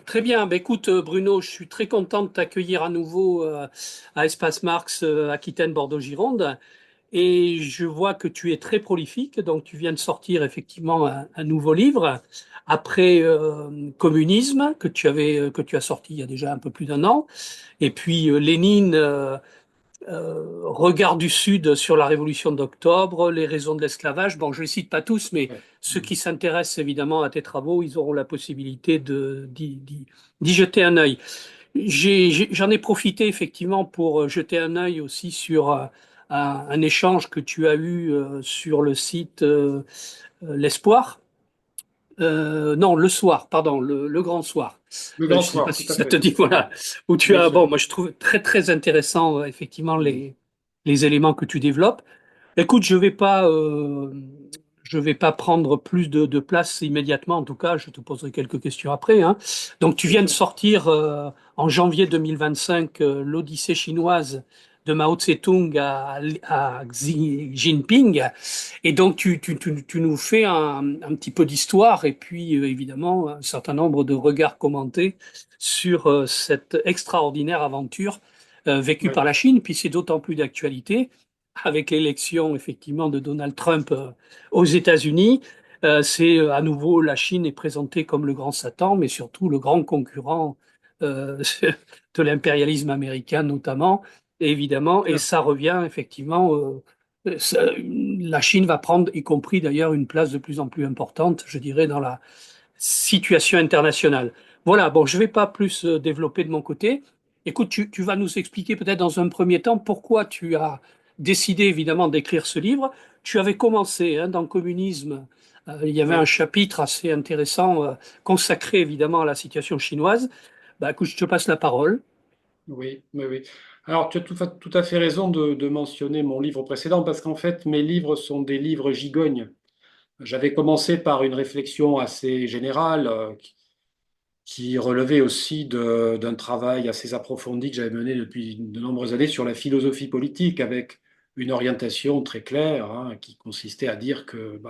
Très bien. Ben, écoute, Bruno, je suis très content de t'accueillir à nouveau à Espace Marx Aquitaine Bordeaux-Gironde. Et je vois que tu es très prolifique. Donc, tu viens de sortir effectivement un nouveau livre après Communisme que tu as sorti il y a déjà un peu plus d'un an. Et puis Lénine, Regard du Sud sur la Révolution d'octobre, les raisons de l'esclavage. Bon, je ne les cite pas tous, mais Ouais. ceux qui s'intéressent évidemment à tes travaux, ils auront la possibilité d'y jeter un œil. J'en ai profité effectivement pour jeter un œil aussi sur un échange que tu as eu sur le site L'Espoir. Non, le soir, pardon, le grand soir. Le Je ne grand sais pas soir, si tout à ça te fait. dit, voilà, où tu Bien as, sûr. bon, moi je trouve très très intéressant effectivement Mm. les éléments que tu développes. Écoute, je vais pas prendre plus de place immédiatement. En tout cas, je te poserai quelques questions après, hein. Donc, tu Bien viens de sûr. sortir en janvier 2025 l'Odyssée chinoise de Mao Tse-tung à Xi Jinping. Et donc, tu nous fais un petit peu d'histoire et puis, évidemment, un certain nombre de regards commentés sur cette extraordinaire aventure vécue Ouais. par la Chine. Puis, c'est d'autant plus d'actualité avec l'élection, effectivement, de Donald Trump aux États-Unis. C'est à nouveau, la Chine est présentée comme le grand Satan, mais surtout le grand concurrent euh, de l'impérialisme américain, notamment, évidemment. Et Bien. ça revient, effectivement. La Chine va prendre, y compris d'ailleurs, une place de plus en plus importante, je dirais, dans la situation internationale. Voilà, bon, je ne vais pas plus développer de mon côté. Écoute, tu vas nous expliquer peut-être dans un premier temps pourquoi tu as décidé évidemment d'écrire ce livre. Tu avais commencé hein, dans le communisme, il y avait un Ouais. chapitre assez intéressant consacré évidemment à la situation chinoise. Bah, écoute, je te passe la parole. Oui, oui, oui. Alors, tu as tout à fait raison de mentionner mon livre précédent parce qu'en fait, mes livres sont des livres gigognes. J'avais commencé par une réflexion assez générale qui relevait aussi d'un travail assez approfondi que j'avais mené depuis de nombreuses années sur la philosophie politique avec une orientation très claire hein, qui consistait à dire que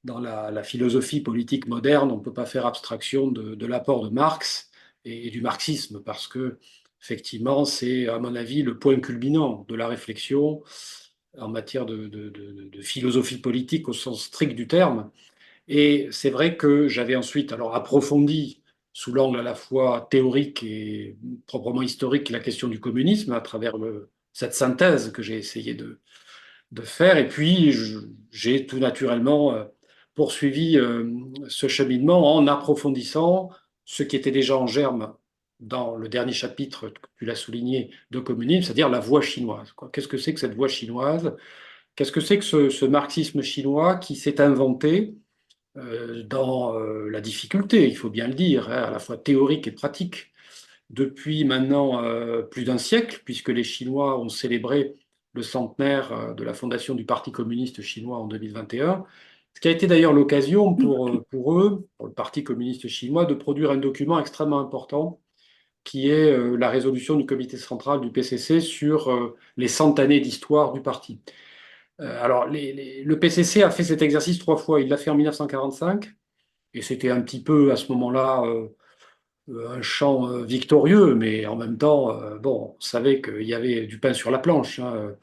dans la philosophie politique moderne, on ne peut pas faire abstraction de l'apport de Marx et du marxisme, parce que, effectivement, c'est, à mon avis, le point culminant de la réflexion en matière de philosophie politique au sens strict du terme. Et c'est vrai que j'avais ensuite alors approfondi sous l'angle à la fois théorique et proprement historique la question du communisme à travers cette synthèse que j'ai essayé de faire. Et puis, j'ai tout naturellement poursuivi ce cheminement en approfondissant ce qui était déjà en germe dans le dernier chapitre, que tu l'as souligné, de communisme, c'est-à-dire la voie chinoise, quoi. Qu'est-ce que c'est que cette voie chinoise? Qu'est-ce que c'est que ce marxisme chinois qui s'est inventé dans la difficulté, il faut bien le dire, hein, à la fois théorique et pratique, depuis maintenant plus d'un siècle, puisque les Chinois ont célébré le centenaire de la fondation du Parti communiste chinois en 2021, ce qui a été d'ailleurs l'occasion pour eux, pour le Parti communiste chinois, de produire un document extrêmement important qui est la résolution du comité central du PCC sur les 100 années d'histoire du parti. Alors, le PCC a fait cet exercice 3 fois. Il l'a fait en 1945, et c'était un petit peu à ce moment-là un chant victorieux, mais en même temps, bon, on savait qu'il y avait du pain sur la planche, hein.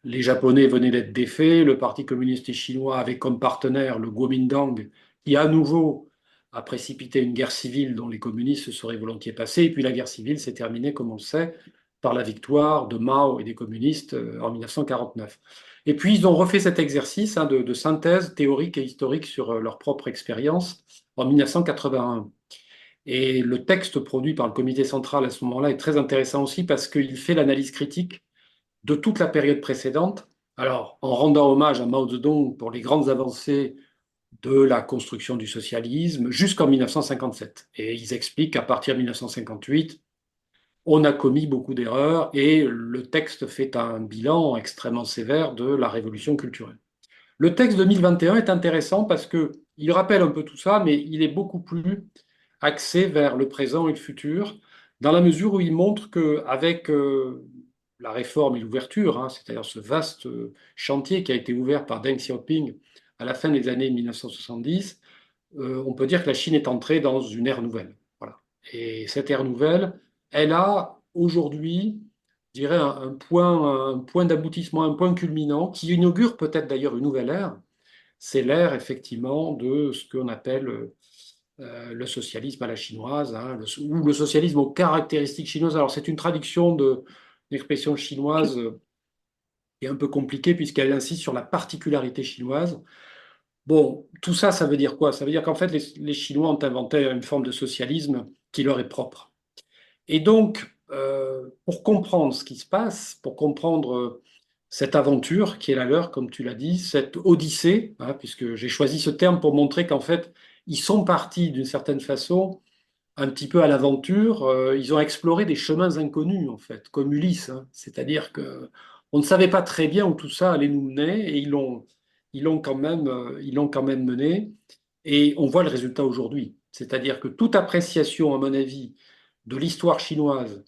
Les Japonais venaient d'être défaits, le Parti communiste chinois avait comme partenaire le Kuomintang, qui à nouveau a précipité une guerre civile dont les communistes se seraient volontiers passés, et puis la guerre civile s'est terminée, comme on le sait, par la victoire de Mao et des communistes en 1949. Et puis ils ont refait cet exercice hein, de synthèse théorique et historique sur leur propre expérience en 1981. Et le texte produit par le comité central à ce moment-là est très intéressant aussi parce qu'il fait l'analyse critique de toute la période précédente. Alors, en rendant hommage à Mao Zedong pour les grandes avancées de la construction du socialisme jusqu'en 1957. Et ils expliquent qu'à partir de 1958, on a commis beaucoup d'erreurs et le texte fait un bilan extrêmement sévère de la révolution culturelle. Le texte 2021 est intéressant parce que il rappelle un peu tout ça, mais il est beaucoup plus axé vers le présent et le futur, dans la mesure où il montre qu'avec la réforme et l'ouverture, hein, c'est-à-dire ce vaste chantier qui a été ouvert par Deng Xiaoping à la fin des années 1970, on peut dire que la Chine est entrée dans une ère nouvelle. Voilà. Et cette ère nouvelle, elle a aujourd'hui, je dirais, un point d'aboutissement, un point culminant qui inaugure peut-être d'ailleurs une nouvelle ère. C'est l'ère effectivement de ce qu'on appelle le socialisme à la chinoise, hein, ou le socialisme aux caractéristiques chinoises. Alors c'est une traduction de l'expression chinoise qui est un peu compliquée puisqu'elle insiste sur la particularité chinoise. Bon, tout ça, ça veut dire quoi? Ça veut dire qu'en fait, les Chinois ont inventé une forme de socialisme qui leur est propre. Et donc, pour comprendre ce qui se passe, pour comprendre cette aventure qui est la leur, comme tu l'as dit, cette odyssée, hein, puisque j'ai choisi ce terme pour montrer qu'en fait, ils sont partis d'une certaine façon un petit peu à l'aventure. Ils ont exploré des chemins inconnus, en fait, comme Ulysse, hein. C'est-à-dire que on ne savait pas très bien où tout ça allait nous mener, et ils l'ont quand même mené. Et on voit le résultat aujourd'hui. C'est-à-dire que toute appréciation, à mon avis, de l'histoire chinoise,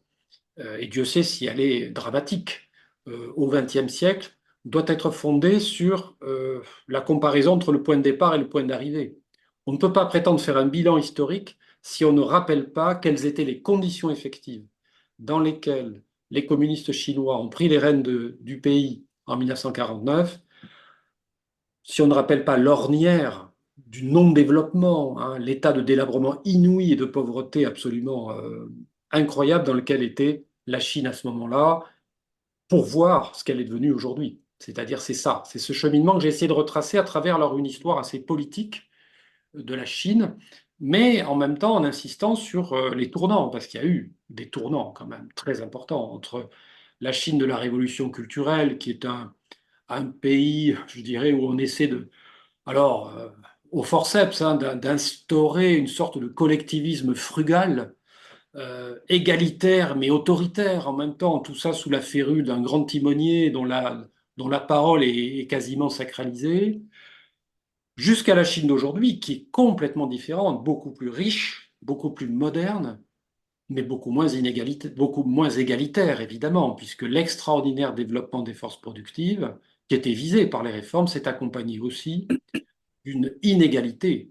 et Dieu sait si elle est dramatique, au XXe siècle, doit être fondée sur la comparaison entre le point de départ et le point d'arrivée. On ne peut pas prétendre faire un bilan historique si on ne rappelle pas quelles étaient les conditions effectives dans lesquelles les communistes chinois ont pris les rênes du pays en 1949, si on ne rappelle pas l'ornière du non-développement, hein, l'état de délabrement inouï et de pauvreté absolument incroyable dans lequel était la Chine à ce moment-là, pour voir ce qu'elle est devenue aujourd'hui. C'est-à-dire, c'est ça, c'est ce cheminement que j'ai essayé de retracer à travers alors, une histoire assez politique de la Chine, mais en même temps en insistant sur les tournants, parce qu'il y a eu des tournants quand même très importants entre la Chine de la révolution culturelle, qui est un pays, je dirais, où on essaie de, alors, au forceps, hein, d'instaurer une sorte de collectivisme frugal, égalitaire mais autoritaire en même temps, tout ça sous la férule d'un grand timonier dont la parole est quasiment sacralisée, jusqu'à la Chine d'aujourd'hui, qui est complètement différente, beaucoup plus riche, beaucoup plus moderne, mais beaucoup moins égalitaire, évidemment, puisque l'extraordinaire développement des forces productives, qui était visé par les réformes, s'est accompagné aussi d'une inégalité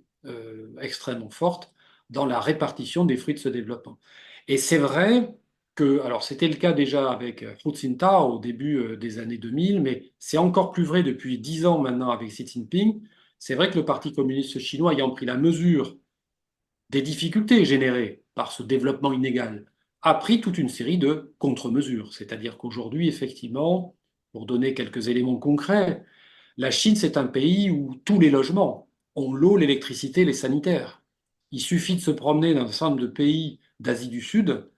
extrêmement forte dans la répartition des fruits de ce développement. Et c'est vrai que, alors c'était le cas déjà avec Hu Jintao au début des années 2000, mais c'est encore plus vrai depuis 10 ans maintenant avec Xi Jinping. C'est vrai que le Parti communiste chinois, ayant pris la mesure des difficultés générées par ce développement inégal, a pris toute une série de contre-mesures. C'est-à-dire qu'aujourd'hui, effectivement, pour donner quelques éléments concrets, la Chine, c'est un pays où tous les logements ont l'eau, l'électricité, les sanitaires. Il suffit de se promener dans un certain nombre de pays d'Asie du Sud,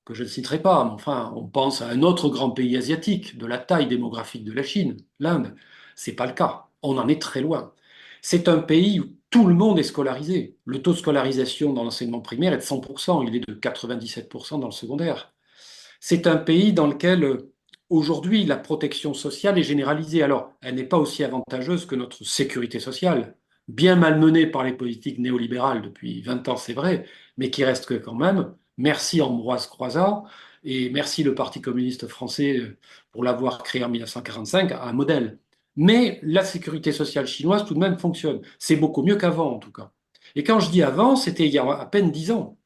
que je ne citerai pas, mais enfin, on pense à un autre grand pays asiatique de la taille démographique de la Chine, l'Inde. C'est pas le cas. On en est très loin. C'est un pays où tout le monde est scolarisé. Le taux de scolarisation dans l'enseignement primaire est de 100%, il est de 97% dans le secondaire. C'est un pays dans lequel aujourd'hui la protection sociale est généralisée. Alors, elle n'est pas aussi avantageuse que notre sécurité sociale, bien malmenée par les politiques néolibérales depuis 20 ans, c'est vrai, mais qui reste que quand même, merci Ambroise Croizat et merci le Parti communiste français pour l'avoir créé en 1945, un modèle. Mais la sécurité sociale chinoise tout de même fonctionne. C'est beaucoup mieux qu'avant en tout cas. Et quand je dis avant, c'était il y a à peine 10 ans.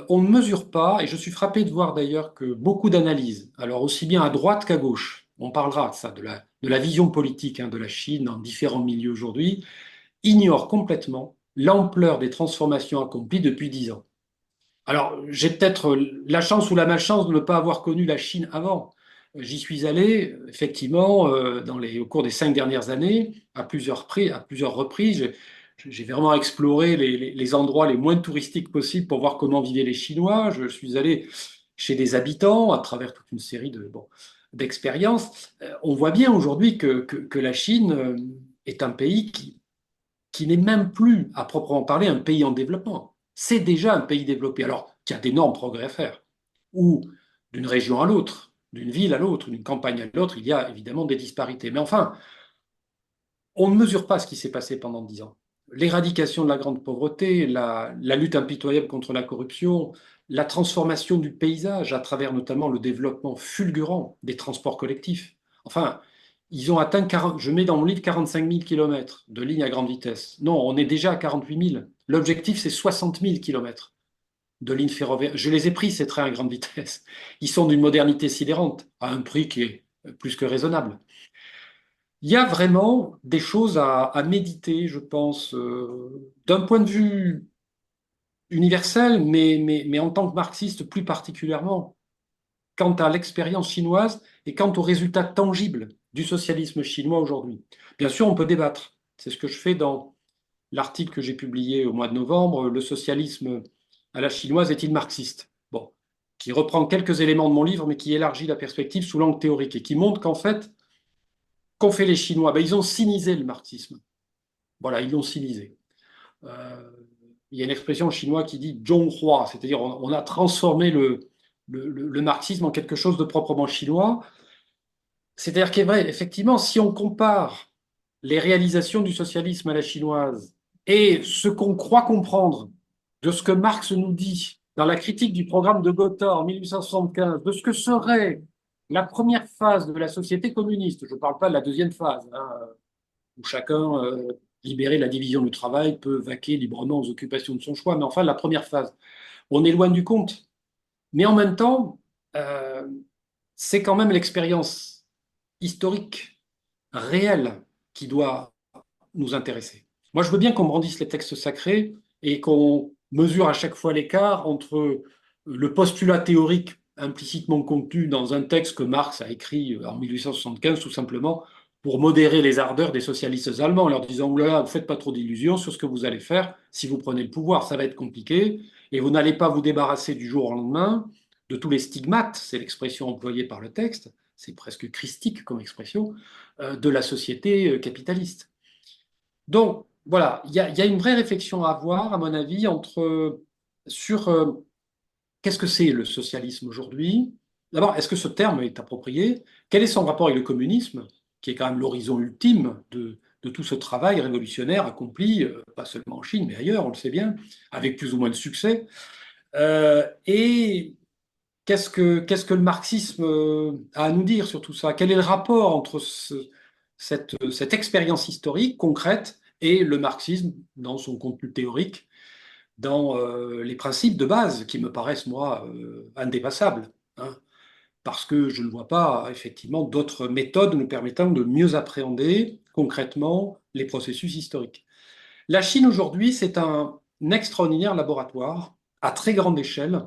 On ne mesure pas, et je suis frappé de voir d'ailleurs que beaucoup d'analyses, alors aussi bien à droite qu'à gauche, on parlera de ça, de la vision politique hein, de la Chine dans différents milieux aujourd'hui, ignorent complètement l'ampleur des transformations accomplies depuis 10 ans. Alors, j'ai peut-être la chance ou la malchance de ne pas avoir connu la Chine avant. J'y suis allé, effectivement, au cours des 5 dernières années, à plusieurs reprises. J'ai vraiment exploré les endroits les moins touristiques possibles pour voir comment vivaient les Chinois. Je suis allé chez des habitants à travers toute une série d'expériences. On voit bien aujourd'hui que la Chine est un pays qui n'est même plus, à proprement parler, un pays en développement. C'est déjà un pays développé, alors qu'il y a d'énormes progrès à faire. Ou d'une région à l'autre, d'une ville à l'autre, d'une campagne à l'autre, il y a évidemment des disparités. Mais enfin, on ne mesure pas ce qui s'est passé pendant 10 ans. L'éradication de la grande pauvreté, la lutte impitoyable contre la corruption, la transformation du paysage à travers notamment le développement fulgurant des transports collectifs. Enfin, ils ont atteint 40, je mets dans mon livre 45 000 kilomètres de lignes à grande vitesse. Non, on est déjà à 48 000. L'objectif, c'est 60 000 kilomètres. de lignes ferroviaires. Je les ai pris, ces trains à grande vitesse. Ils sont d'une modernité sidérante, à un prix qui est plus que raisonnable. Il y a vraiment des choses à méditer, je pense, d'un point de vue universel, mais en tant que marxiste plus particulièrement, quant à l'expérience chinoise et quant aux résultats tangibles du socialisme chinois aujourd'hui. Bien sûr, on peut débattre. C'est ce que je fais dans l'article que j'ai publié au mois de novembre, Le socialisme à la chinoise est-il marxiste? Bon, qui reprend quelques éléments de mon livre, mais qui élargit la perspective sous l'angle théorique et qui montre qu'en fait, qu'ont fait les Chinois? Ben, ils ont sinisé le marxisme. Voilà, ils l'ont sinisé. Euh, il y a une expression chinoise qui dit Zhonghua, c'est-à-dire on a transformé le marxisme en quelque chose de proprement chinois. C'est-à-dire qu'il est vrai, effectivement, si on compare les réalisations du socialisme à la chinoise et ce qu'on croit comprendre de ce que Marx nous dit dans la critique du programme de Gotha en 1875, de ce que serait la première phase de la société communiste, je ne parle pas de la deuxième phase, hein, où chacun, libéré de la division du travail, peut vaquer librement aux occupations de son choix, mais enfin la première phase. On est loin du compte. Mais en même temps, euh, c'est quand même l'expérience historique, réelle, qui doit nous intéresser. Moi, je veux bien qu'on brandisse les textes sacrés et qu'on mesure à chaque fois l'écart entre le postulat théorique implicitement contenu dans un texte que Marx a écrit en 1875, tout simplement, pour modérer les ardeurs des socialistes allemands, en leur disant, oh là, là, vous ne faites pas trop d'illusions sur ce que vous allez faire si vous prenez le pouvoir, ça va être compliqué, et vous n'allez pas vous débarrasser du jour au lendemain de tous les stigmates, c'est l'expression employée par le texte, c'est presque christique comme expression, de la société capitaliste. Donc, voilà, il y a une vraie réflexion à avoir, à mon avis, sur qu'est-ce que c'est le socialisme aujourd'hui? D'abord, est-ce que ce terme est approprié? Quel est son rapport avec le communisme, qui est quand même l'horizon ultime de tout ce travail révolutionnaire accompli, pas seulement en Chine, mais ailleurs, on le sait bien, avec plus ou moins de succès. Et qu'est-ce que le marxisme a à nous dire sur tout ça? Quel est le rapport entre cette expérience historique concrète et le marxisme dans son contenu théorique, dans les principes de base qui me paraissent, moi, indépassables, hein, parce que je ne vois pas, effectivement, d'autres méthodes nous permettant de mieux appréhender concrètement les processus historiques. La Chine, aujourd'hui, c'est un extraordinaire laboratoire à très grande échelle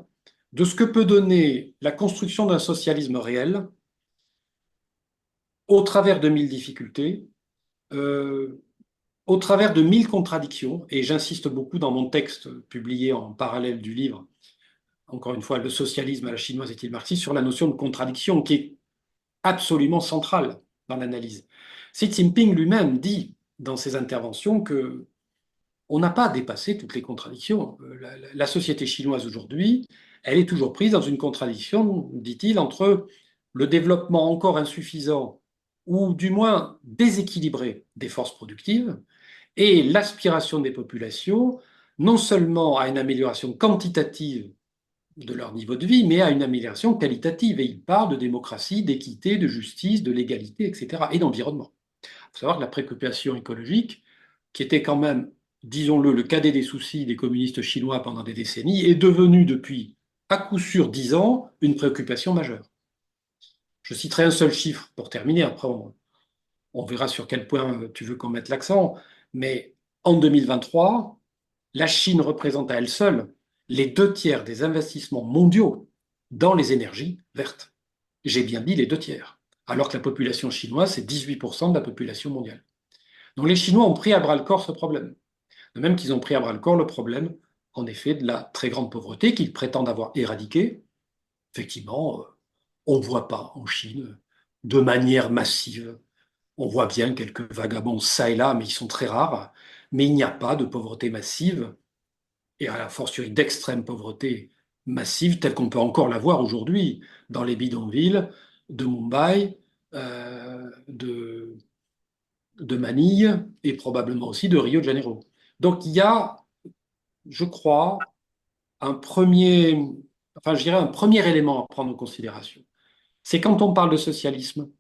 de ce que peut donner la construction d'un socialisme réel au travers de mille difficultés, euh, au travers de mille contradictions, et j'insiste beaucoup dans mon texte publié en parallèle du livre, encore une fois, Le socialisme à la chinoise est-il marxiste, sur la notion de contradiction qui est absolument centrale dans l'analyse. Xi Jinping lui-même dit dans ses interventions que on n'a pas dépassé toutes les contradictions. La société chinoise aujourd'hui, elle est toujours prise dans une contradiction, dit-il, entre le développement encore insuffisant ou du moins déséquilibré des forces productives et l'aspiration des populations non seulement à une amélioration quantitative de leur niveau de vie, mais à une amélioration qualitative. Et il parle de démocratie, d'équité, de justice, de l'égalité, etc., et d'environnement. Il faut savoir que la préoccupation écologique, qui était quand même, disons-le, le cadet des soucis des communistes chinois pendant des décennies, est devenue depuis à coup sûr 10 ans une préoccupation majeure. Je citerai un seul chiffre pour terminer, après on verra sur quel point tu veux qu'on mette l'accent, mais en 2023, la Chine représente à elle seule les 2 tiers des investissements mondiaux dans les énergies vertes. J'ai bien dit les 2 tiers, alors que la population chinoise, c'est 18% de la population mondiale. Donc les Chinois ont pris à bras le corps ce problème. De même qu'ils ont pris à bras le corps le problème, en effet, de la très grande pauvreté qu'ils prétendent avoir éradiquée. Effectivement, on ne voit pas en Chine de manière massive. On voit bien quelques vagabonds ça et là, mais ils sont très rares. Mais il n'y a pas de pauvreté massive, et à la fortiori d'extrême pauvreté massive, telle qu'on peut encore la voir aujourd'hui dans les bidonvilles de Mumbai, de Manille et probablement aussi de Rio de Janeiro. Donc il y a, je crois, un premier, enfin je dirais un premier élément à prendre en considération. C'est quand on parle de socialisme,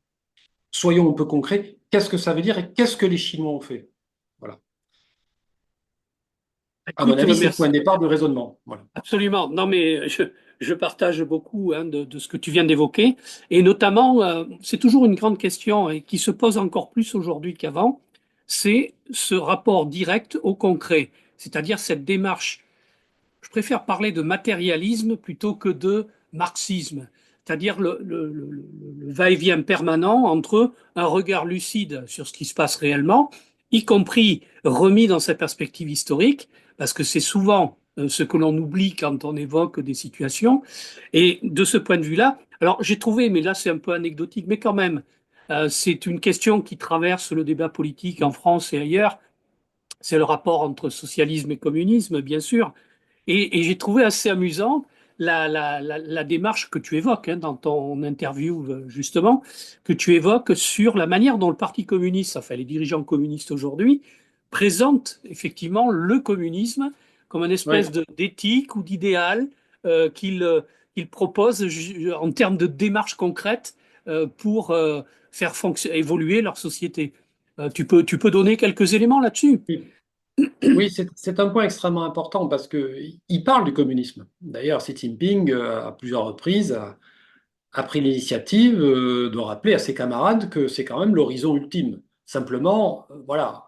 soyons un peu concrets, qu'est-ce que ça veut dire et qu'est-ce que les Chinois ont fait? Voilà. À mon Écoute, avis, c'est le point de merci. départ du raisonnement. Voilà. Absolument. Non, mais je partage beaucoup hein, de ce que tu viens d'évoquer. Et notamment, c'est toujours une grande question et qui se pose encore plus aujourd'hui qu'avant, c'est ce rapport direct au concret, c'est-à-dire cette démarche. Je préfère parler de matérialisme plutôt que de marxisme, c'est-à-dire le va-et-vient permanent entre un regard lucide sur ce qui se passe réellement, y compris remis dans sa perspective historique, parce que c'est souvent ce que l'on oublie quand on évoque des situations. Et de ce point de vue-là, alors j'ai trouvé, mais là c'est un peu anecdotique, mais quand même, c'est une question qui traverse le débat politique en France et ailleurs, c'est le rapport entre socialisme et communisme, bien sûr. Et j'ai trouvé assez amusant la démarche que tu évoques hein, dans ton interview, justement, que tu évoques sur la manière dont le Parti communiste, enfin les dirigeants communistes aujourd'hui, présentent effectivement le communisme comme une Oui. espèce d'éthique ou d'idéal qu'ils proposent en termes de démarche concrète pour faire évoluer leur société. Tu peux donner quelques éléments là-dessus? Oui, oui, c'est un point extrêmement important parce que il parle du communisme. D'ailleurs, Xi Jinping, à plusieurs reprises, a pris l'initiative de rappeler à ses camarades que c'est quand même l'horizon ultime. Simplement, voilà,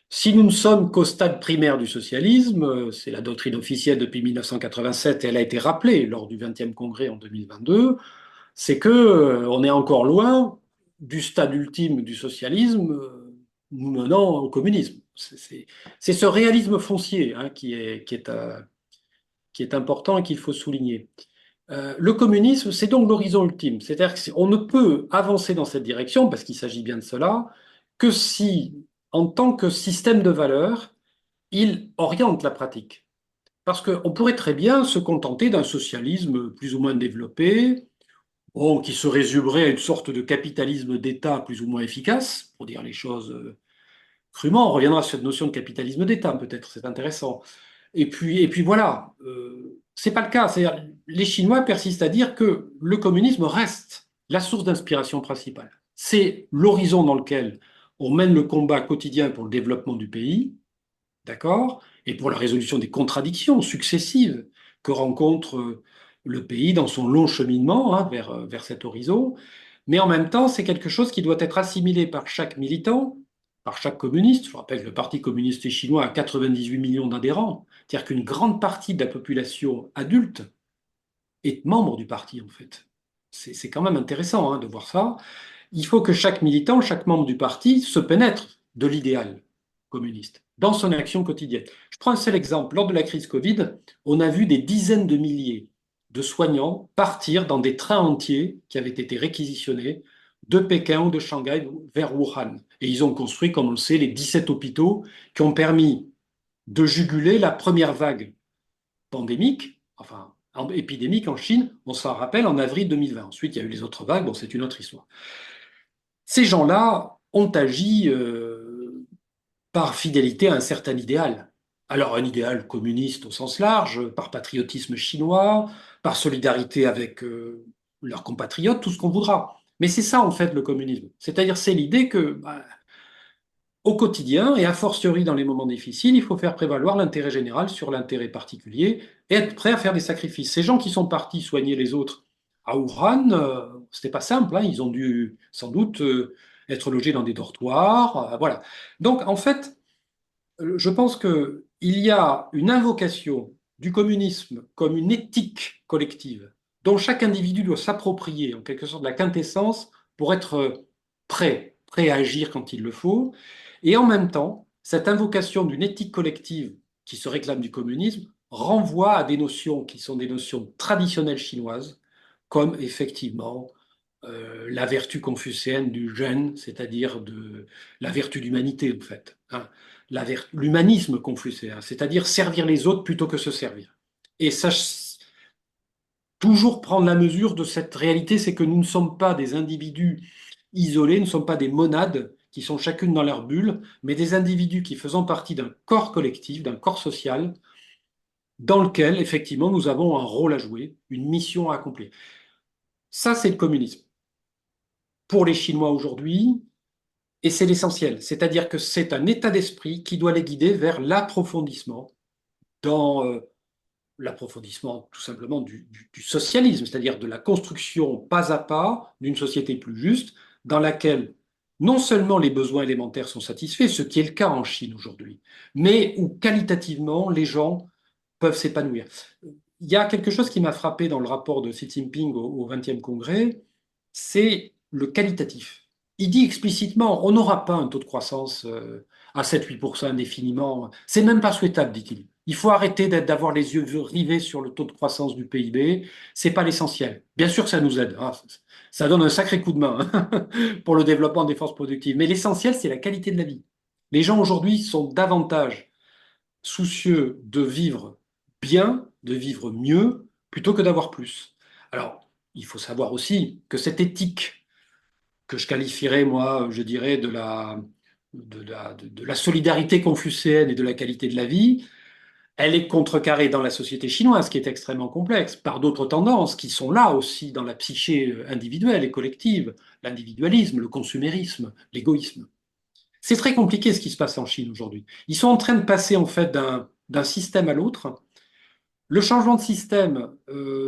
si nous ne sommes qu'au stade primaire du socialisme, c'est la doctrine officielle depuis 1987 et elle a été rappelée lors du 20e congrès en 2022, c'est que on est encore loin du stade ultime du socialisme, nous menant au communisme. C'est ce réalisme foncier hein, qui est important et qu'il faut souligner. Le communisme, c'est donc l'horizon ultime. C'est-à-dire qu'on ne peut avancer dans cette direction, parce qu'il s'agit bien de cela, que si, en tant que système de valeurs, il oriente la pratique. Parce qu'on pourrait très bien se contenter d'un socialisme plus ou moins développé, bon, qui se résumerait à une sorte de capitalisme d'État plus ou moins efficace, pour dire les choses crûment. On reviendra sur cette notion de capitalisme d'État, peut-être, c'est intéressant. Et puis voilà, c'est pas le cas. C'est-à-dire, les Chinois persistent à dire que le communisme reste la source d'inspiration principale. C'est l'horizon dans lequel on mène le combat quotidien pour le développement du pays, d'accord? Et pour la résolution des contradictions successives que rencontre le pays dans son long cheminement hein, vers cet horizon. Mais en même temps, c'est quelque chose qui doit être assimilé par chaque militant, par chaque communiste. Je rappelle que le Parti communiste chinois a 98 millions d'adhérents, c'est-à-dire qu'une grande partie de la population adulte est membre du parti, en fait. C'est quand même intéressant hein, de voir ça. Il faut que chaque militant, chaque membre du parti se pénètre de l'idéal communiste dans son action quotidienne. Je prends un seul exemple. Lors de la crise Covid, on a vu des dizaines de milliers de soignants partir dans des trains entiers qui avaient été réquisitionnés de Pékin ou de Shanghai vers Wuhan. Et ils ont construit, comme on le sait, les 17 hôpitaux qui ont permis de juguler la première vague pandémique, enfin épidémique en Chine, on s'en rappelle, en avril 2020. Ensuite, il y a eu les autres vagues, bon, c'est une autre histoire. Ces gens-là ont agi par fidélité à un certain idéal. Alors un idéal communiste au sens large, par patriotisme chinois, par solidarité avec leurs compatriotes, tout ce qu'on voudra. Mais c'est ça en fait le communisme. C'est-à-dire c'est l'idée que bah, au quotidien et a fortiori dans les moments difficiles, il faut faire prévaloir l'intérêt général sur l'intérêt particulier et être prêt à faire des sacrifices. Ces gens qui sont partis soigner les autres à Wuhan, c'était pas simple, hein. Ils ont dû sans doute être logés dans des dortoirs, voilà. Donc en fait, je pense que il y a une invocation du communisme comme une éthique collective dont chaque individu doit s'approprier en quelque sorte la quintessence pour être prêt à agir quand il le faut. Et en même temps, cette invocation d'une éthique collective qui se réclame du communisme renvoie à des notions qui sont des notions traditionnelles chinoises, comme effectivement la vertu confucéenne du zen, c'est-à-dire de la vertu d'humanité en fait, hein, l'humanisme confucéen, c'est-à-dire servir les autres plutôt que se servir. Et ça, toujours prendre la mesure de cette réalité, c'est que nous ne sommes pas des individus isolés, nous ne sommes pas des monades qui sont chacune dans leur bulle, mais des individus qui faisons partie d'un corps collectif, d'un corps social, dans lequel, effectivement, nous avons un rôle à jouer, une mission à accomplir. Ça, c'est le communisme. Pour les Chinois aujourd'hui, Et c'est l'essentiel, c'est-à-dire que c'est un état d'esprit qui doit les guider vers l'approfondissement dans l'approfondissement tout simplement du socialisme, c'est-à-dire de la construction pas à pas d'une société plus juste dans laquelle non seulement les besoins élémentaires sont satisfaits, ce qui est le cas en Chine aujourd'hui, mais où qualitativement les gens peuvent s'épanouir. Il y a quelque chose qui m'a frappé dans le rapport de Xi Jinping au 20e congrès, c'est le qualitatif. Il dit explicitement, on n'aura pas un taux de croissance à 7-8% indéfiniment. C'est même pas souhaitable, dit-il. Il faut arrêter d'avoir les yeux rivés sur le taux de croissance du PIB. C'est pas l'essentiel. Bien sûr, ça nous aide, hein. Ça donne un sacré coup de main hein, pour le développement des forces productives. Mais l'essentiel, c'est la qualité de la vie. Les gens aujourd'hui sont davantage soucieux de vivre bien, de vivre mieux, plutôt que d'avoir plus. Alors, il faut savoir aussi que cette éthique que je qualifierais, moi, je dirais, de la solidarité confucéenne et de la qualité de la vie, elle est contrecarrée dans la société chinoise, qui est extrêmement complexe, par d'autres tendances qui sont là aussi dans la psyché individuelle et collective, l'individualisme, le consumérisme, l'égoïsme. C'est très compliqué ce qui se passe en Chine aujourd'hui. Ils sont en train de passer en fait d'un système à l'autre. Le changement de système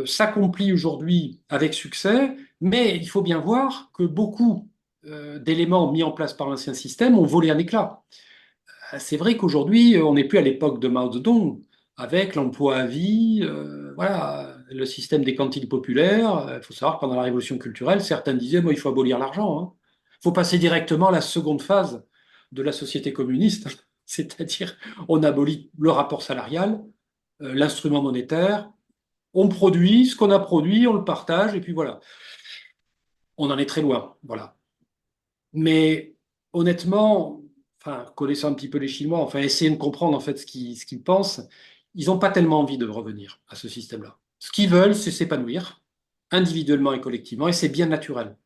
s'accomplit aujourd'hui avec succès, mais il faut bien voir que beaucoup d'éléments mis en place par l'ancien système ont volé un éclat. C'est vrai qu'aujourd'hui, on n'est plus à l'époque de Mao Zedong, avec l'emploi à vie, voilà, le système des cantines populaires. Il faut savoir que pendant la révolution culturelle, certains disaient, moi, il faut abolir l'argent, hein. Il faut passer directement à la seconde phase de la société communiste, c'est-à-dire on abolit le rapport salarial, l'instrument monétaire, on produit ce qu'on a produit, on le partage, et puis voilà. On en est très loin, voilà. Mais honnêtement, enfin, connaissant un petit peu les Chinois, enfin, essayant de comprendre en fait ce qu'ils pensent, ils n'ont pas tellement envie de revenir à ce système-là. Ce qu'ils veulent, c'est s'épanouir, individuellement et collectivement, et c'est bien naturel.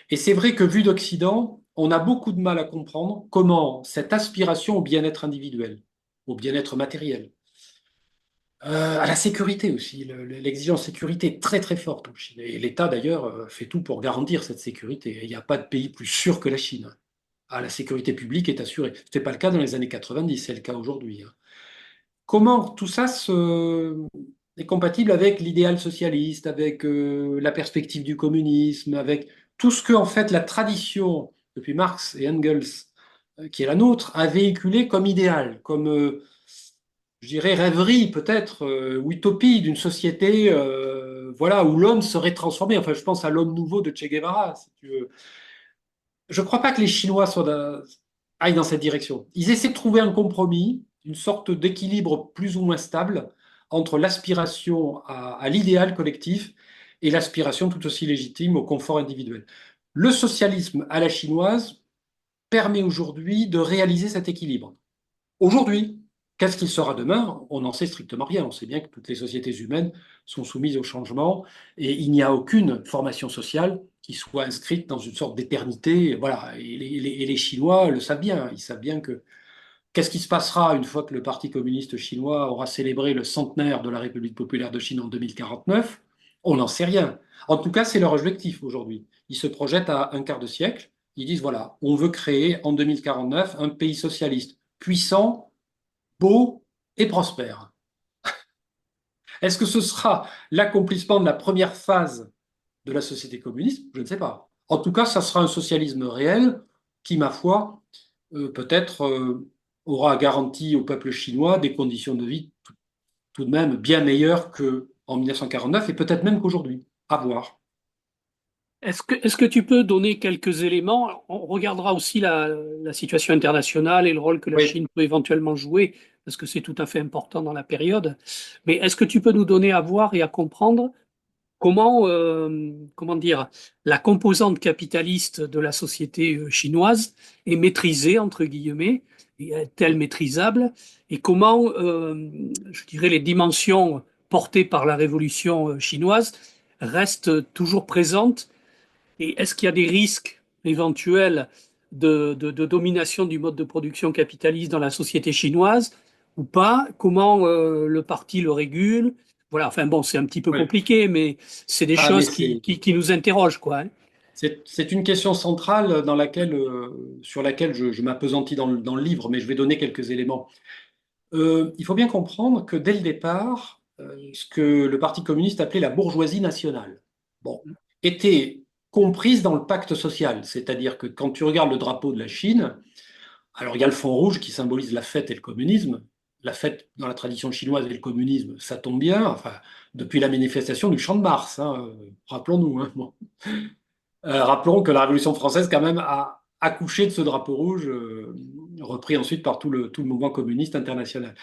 Et c'est vrai que vu d'Occident, on a beaucoup de mal à comprendre comment cette aspiration au bien-être individuel, au bien-être matériel, à la sécurité aussi, l'exigence de sécurité est très très forte en Chine. Et l'État d'ailleurs fait tout pour garantir cette sécurité. Et il n'y a pas de pays plus sûr que la Chine. Ah, la sécurité publique est assurée. Ce n'était pas le cas dans les années 90, c'est le cas aujourd'hui, hein. Comment tout ça est compatible avec l'idéal socialiste, avec la perspective du communisme, avec tout ce que en fait la tradition, depuis Marx et Engels, qui est la nôtre, a véhiculé comme idéal, comme je dirais rêverie peut-être, ou utopie d'une société voilà, où l'homme serait transformé. Enfin, je pense à l'homme nouveau de Che Guevara, si tu veux. Je ne crois pas que les Chinois aillent dans cette direction. Ils essaient de trouver un compromis, une sorte d'équilibre plus ou moins stable entre l'aspiration à l'idéal collectif et l'aspiration tout aussi légitime au confort individuel. Le socialisme à la chinoise permet aujourd'hui de réaliser cet équilibre. Aujourd'hui, qu'est-ce qu'il sera demain? On n'en sait strictement rien. On sait bien que toutes les sociétés humaines sont soumises au changement et il n'y a aucune formation sociale qui soit inscrite dans une sorte d'éternité. Voilà. Et les Chinois le savent bien. Ils savent bien que qu'est-ce qui se passera une fois que le Parti communiste chinois aura célébré le centenaire de la République populaire de Chine en 2049? On n'en sait rien. En tout cas, c'est leur objectif aujourd'hui. Ils se projettent à un quart de siècle. Ils disent, voilà, on veut créer en 2049 un pays socialiste puissant, beau et prospère. Est-ce que ce sera l'accomplissement de la première phase de la société communiste? Je ne sais pas. En tout cas, ça sera un socialisme réel qui, ma foi, peut-être aura garanti au peuple chinois des conditions de vie tout de même bien meilleures qu'en 1949 et peut-être même qu'aujourd'hui. À voir. Est-ce que tu peux donner quelques éléments? On regardera aussi la situation internationale et le rôle que la Oui. Chine peut éventuellement jouer, parce que c'est tout à fait important dans la période. Mais est-ce que tu peux nous donner à voir et à comprendre comment dire, la composante capitaliste de la société chinoise est maîtrisée, entre guillemets, et est-elle maîtrisable, et comment, je dirais, les dimensions portées par la révolution chinoise restent toujours présentes, et est-ce qu'il y a des risques éventuels de domination du mode de production capitaliste dans la société chinoise ou pas? Comment le parti le régule? Voilà, enfin bon, c'est un petit peu Oui. compliqué, mais c'est des Ah, mais choses c'est qui nous interrogent, quoi, hein. C'est une question centrale sur laquelle je m'appesantis dans le livre, mais je vais donner quelques éléments. Il faut bien comprendre que dès le départ, ce que le Parti communiste appelait la bourgeoisie nationale, bon, était comprise dans le pacte social. C'est-à-dire que quand tu regardes le drapeau de la Chine, alors il y a le fond rouge qui symbolise la fête et le communisme. La fête dans la tradition chinoise et le communisme, ça tombe bien, enfin, depuis la manifestation du Champ de Mars, hein, rappelons-nous. Hein, bon. Rappelons que la Révolution française, quand même, a accouché de ce drapeau rouge, repris ensuite par tout le mouvement communiste international.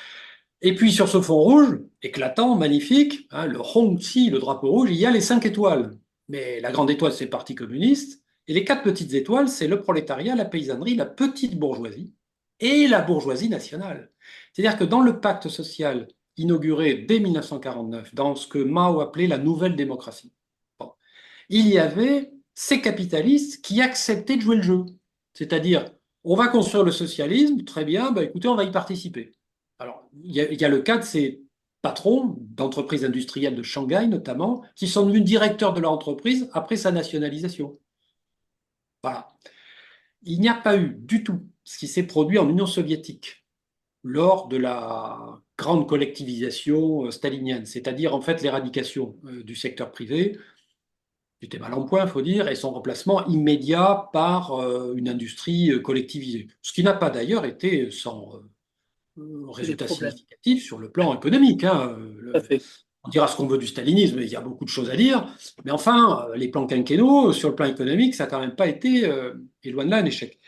Et puis sur ce fond rouge, éclatant, magnifique, hein, le Hongqi, le drapeau rouge, il y a les 5 étoiles. Mais la grande étoile, c'est le Parti communiste. Et les 4 petites étoiles, c'est le prolétariat, la paysannerie, la petite bourgeoisie et la bourgeoisie nationale. C'est-à-dire que dans le pacte social inauguré dès 1949, dans ce que Mao appelait la nouvelle démocratie, bon, il y avait ces capitalistes qui acceptaient de jouer le jeu. C'est-à-dire, on va construire le socialisme, très bien, bah écoutez, on va y participer. Alors, il y a le cas de ces patrons d'entreprises industrielles de Shanghai, notamment, qui sont devenus directeurs de leur entreprise après sa nationalisation. Voilà. Il n'y a pas eu du tout ce qui s'est produit en Union soviétique lors de la grande collectivisation stalinienne, c'est-à-dire en fait l'éradication du secteur privé, qui était mal en point, il faut dire, et son remplacement immédiat par une industrie collectivisée. Ce qui n'a pas d'ailleurs été sans Des résultat problèmes. significatif sur le plan économique. Hein. Tout à fait. On dira ce qu'on veut du stalinisme, il y a beaucoup de choses à dire, mais enfin, les plans quinquennaux, sur le plan économique, ça n'a quand même pas été, et loin de là, un échec.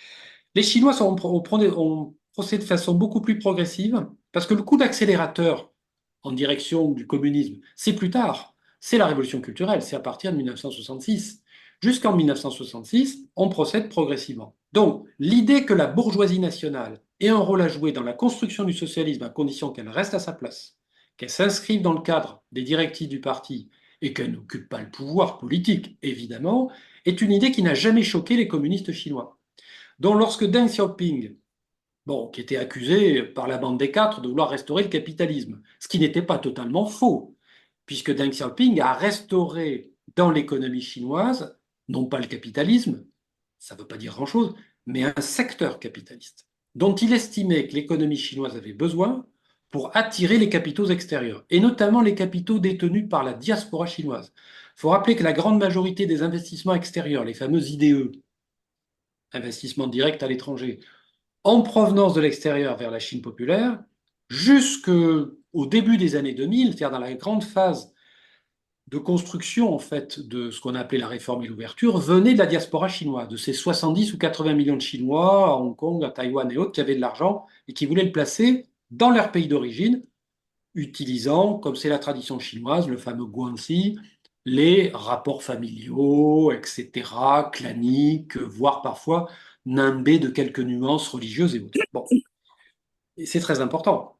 Les Chinois ont procédé de façon beaucoup plus progressive, parce que le coup d'accélérateur en direction du communisme, c'est plus tard. C'est la révolution culturelle, c'est à partir de 1966. Jusqu'en 1966, on procède progressivement. Donc, l'idée que la bourgeoisie nationale ait un rôle à jouer dans la construction du socialisme à condition qu'elle reste à sa place, qu'elle s'inscrive dans le cadre des directives du parti et qu'elle n'occupe pas le pouvoir politique, évidemment, est une idée qui n'a jamais choqué les communistes chinois. Donc, lorsque Deng Xiaoping, bon, qui était accusé par la bande des quatre de vouloir restaurer le capitalisme, ce qui n'était pas totalement faux, puisque Deng Xiaoping a restauré dans l'économie chinoise, non pas le capitalisme, ça ne veut pas dire grand-chose, mais un secteur capitaliste, dont il estimait que l'économie chinoise avait besoin pour attirer les capitaux extérieurs, et notamment les capitaux détenus par la diaspora chinoise. Il faut rappeler que la grande majorité des investissements extérieurs, les fameux IDE, investissements directs à l'étranger, en provenance de l'extérieur vers la Chine populaire, jusqu'au début des années 2000, c'est-à-dire dans la grande phase de construction en fait de ce qu'on a appelé la réforme et l'ouverture, venait de la diaspora chinoise, de ces 70 ou 80 millions de Chinois à Hong Kong, à Taïwan et autres qui avaient de l'argent et qui voulaient le placer dans leur pays d'origine, utilisant, comme c'est la tradition chinoise, le fameux guanxi, les rapports familiaux, etc., claniques, voire parfois nimbés de quelques nuances religieuses et autres. Bon, et c'est très important.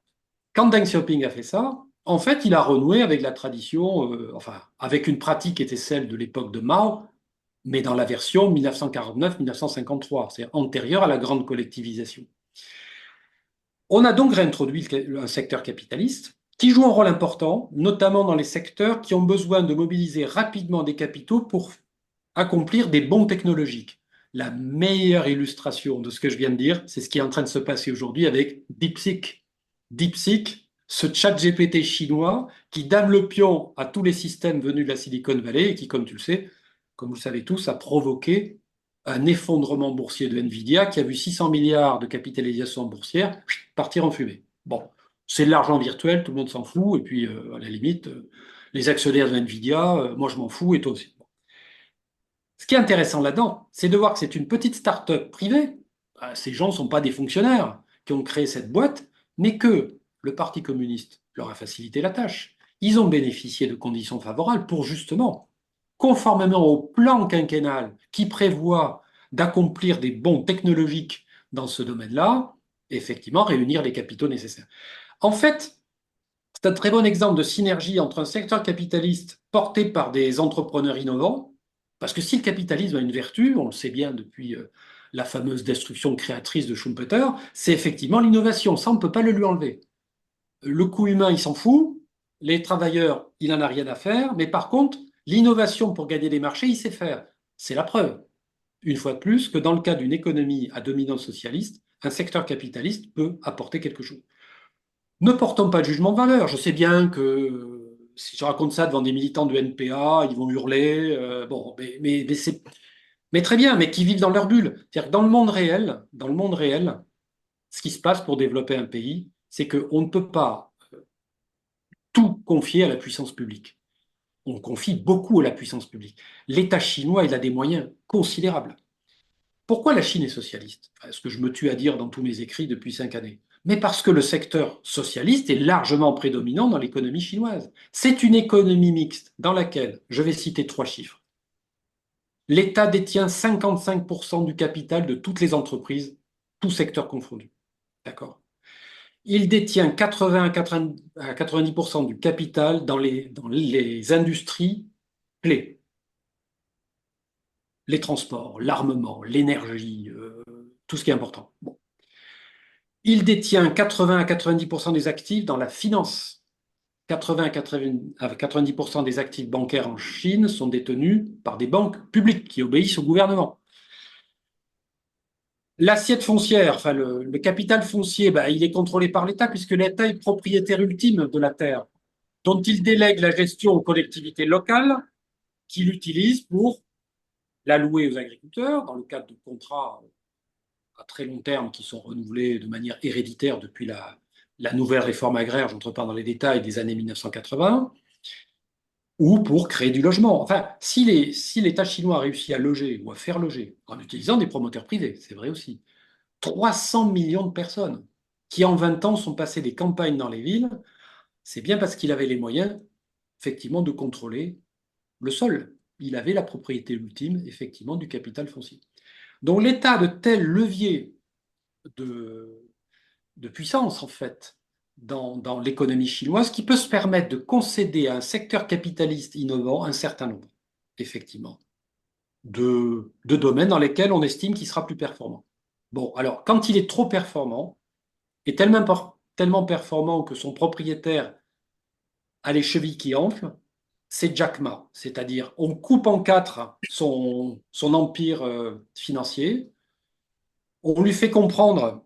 Quand Deng Xiaoping a fait ça, en fait, il a renoué avec la tradition, enfin, avec une pratique qui était celle de l'époque de Mao, mais dans la version 1949-1953, c'est antérieure à la grande collectivisation. On a donc réintroduit un secteur capitaliste qui joue un rôle important, notamment dans les secteurs qui ont besoin de mobiliser rapidement des capitaux pour accomplir des bons technologiques. La meilleure illustration de ce que je viens de dire, c'est ce qui est en train de se passer aujourd'hui avec DeepSeek. DeepSeek, ce chat GPT chinois qui dame le pion à tous les systèmes venus de la Silicon Valley et qui, comme tu le sais, comme vous le savez tous, a provoqué un effondrement boursier de Nvidia qui a vu 600 milliards de capitalisation boursière partir en fumée. Bon, c'est de l'argent virtuel, tout le monde s'en fout, et puis à la limite, les actionnaires de Nvidia, moi je m'en fous et toi aussi. Ce qui est intéressant là-dedans, c'est de voir que c'est une petite start-up privée. Ces gens ne sont pas des fonctionnaires qui ont créé cette boîte, mais que le Parti communiste leur a facilité la tâche. Ils ont bénéficié de conditions favorables pour justement, conformément au plan quinquennal qui prévoit d'accomplir des bons technologiques dans ce domaine-là, effectivement réunir les capitaux nécessaires. En fait, c'est un très bon exemple de synergie entre un secteur capitaliste porté par des entrepreneurs innovants, parce que si le capitalisme a une vertu, on le sait bien depuis la fameuse destruction créatrice de Schumpeter, c'est effectivement l'innovation. Ça, on ne peut pas le lui enlever. Le coût humain, il s'en fout. Les travailleurs, il n'en a rien à faire. Mais par contre, l'innovation pour gagner des marchés, il sait faire. C'est la preuve, une fois de plus, que dans le cas d'une économie à dominante socialiste, un secteur capitaliste peut apporter quelque chose. Ne portons pas de jugement de valeur. Je sais bien que si je raconte ça devant des militants du NPA, ils vont hurler. Bon, mais très bien, mais qui vivent dans leur bulle. C'est-à-dire que dans le monde réel, ce qui se passe pour développer un pays, c'est qu'on ne peut pas tout confier à la puissance publique. On confie beaucoup à la puissance publique. L'État chinois, il a des moyens considérables. Pourquoi la Chine est socialiste? Ce que je me tue à dire dans tous mes écrits depuis 5 années. Mais parce que le secteur socialiste est largement prédominant dans l'économie chinoise. C'est une économie mixte dans laquelle, je vais citer 3 chiffres, l'État détient 55% du capital de toutes les entreprises, tous secteurs confondus. D'accord? Il détient 80 à 90% du capital dans les industries clés, les transports, l'armement, l'énergie, tout ce qui est important. Bon. Il détient 80 à 90% des actifs dans la finance. 80 à 90% des actifs bancaires en Chine sont détenus par des banques publiques qui obéissent au gouvernement. L'assiette foncière, enfin le capital foncier, bah, il est contrôlé par l'État puisque l'État est propriétaire ultime de la terre, dont il délègue la gestion aux collectivités locales qui l'utilisent pour l'allouer aux agriculteurs dans le cadre de contrats à très long terme qui sont renouvelés de manière héréditaire depuis la nouvelle réforme agraire, j'entre pas dans les détails, des années 1980, ou pour créer du logement. Enfin, si l'État chinois a réussi à loger ou à faire loger en utilisant des promoteurs privés, c'est vrai aussi, 300 millions de personnes qui en 20 ans sont passées des campagnes dans les villes, c'est bien parce qu'il avait les moyens, effectivement, de contrôler le sol. Il avait la propriété ultime, effectivement, du capital foncier. Donc l'État a de tels leviers de, de puissance, en fait, dans l'économie chinoise, qui peut se permettre de concéder à un secteur capitaliste innovant un certain nombre, effectivement, de domaines dans lesquels on estime qu'il sera plus performant. Bon, alors, quand il est trop performant, et tellement performant que son propriétaire a les chevilles qui enflent, c'est Jack Ma, c'est-à-dire on coupe en quatre son empire financier, on lui fait comprendre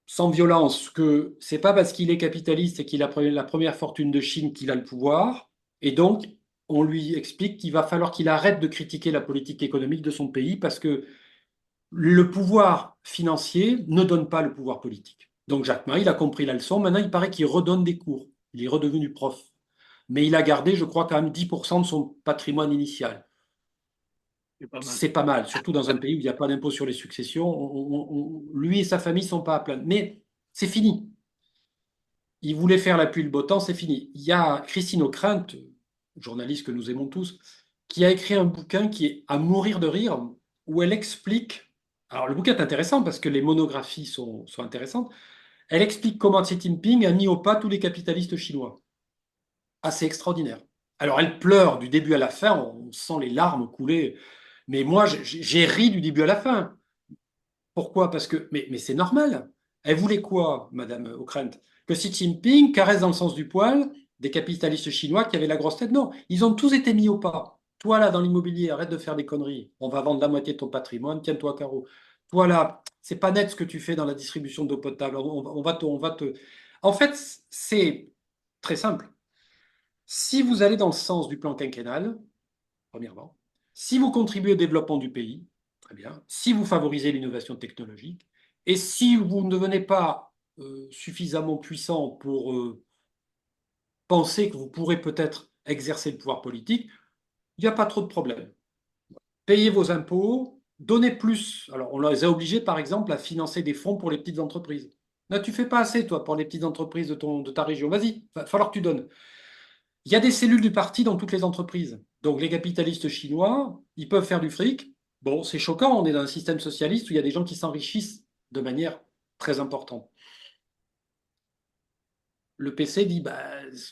sans violence que c'est pas parce qu'il est capitaliste et qu'il a la première fortune de Chine qu'il a le pouvoir, et donc on lui explique qu'il va falloir qu'il arrête de critiquer la politique économique de son pays parce que le pouvoir financier ne donne pas le pouvoir politique. Donc Jack Ma, il a compris la leçon, maintenant il paraît qu'il redonne des cours, il est redevenu prof, mais il a gardé, je crois, quand même 10% de son patrimoine initial. C'est pas mal. C'est pas mal, surtout dans un pays où il n'y a pas d'impôt sur les successions. Lui et sa famille ne sont pas à plaindre. Mais c'est fini. Il voulait faire la pluie le beau temps, c'est fini. Il y a Christine Ockrent, journaliste que nous aimons tous, qui a écrit un bouquin qui est à mourir de rire, où elle explique. Alors, le bouquin est intéressant parce que les monographies sont intéressantes. Elle explique comment Xi Jinping a mis au pas tous les capitalistes chinois. Assez extraordinaire. Alors, elle pleure du début à la fin, on sent les larmes couler. Mais moi, j'ai ri du début à la fin. Pourquoi? Parce que, mais c'est normal. Elle voulait quoi, Madame Ockrent? Que Xi Jinping caresse dans le sens du poil des capitalistes chinois qui avaient la grosse tête? Non, ils ont tous été mis au pas. Toi, là, dans l'immobilier, arrête de faire des conneries. On va vendre la moitié de ton patrimoine, tiens-toi à carreau. Toi, là, c'est pas net ce que tu fais dans la distribution d'eau potable. On va te. En fait, c'est très simple. Si vous allez dans le sens du plan quinquennal, premièrement, si vous contribuez au développement du pays, très bien, si vous favorisez l'innovation technologique, et si vous ne devenez pas suffisamment puissant pour penser que vous pourrez peut-être exercer le pouvoir politique, il n'y a pas trop de problème. Payez vos impôts, donnez plus. Alors, on les a obligés, par exemple, à financer des fonds pour les petites entreprises. Là, tu fais pas assez, toi, pour les petites entreprises de ta région. Vas-y, il va falloir que tu donnes. Il y a des cellules du parti dans toutes les entreprises. Donc les capitalistes chinois, ils peuvent faire du fric. Bon, c'est choquant, on est dans un système socialiste où il y a des gens qui s'enrichissent de manière très importante. Le PC dit, bah,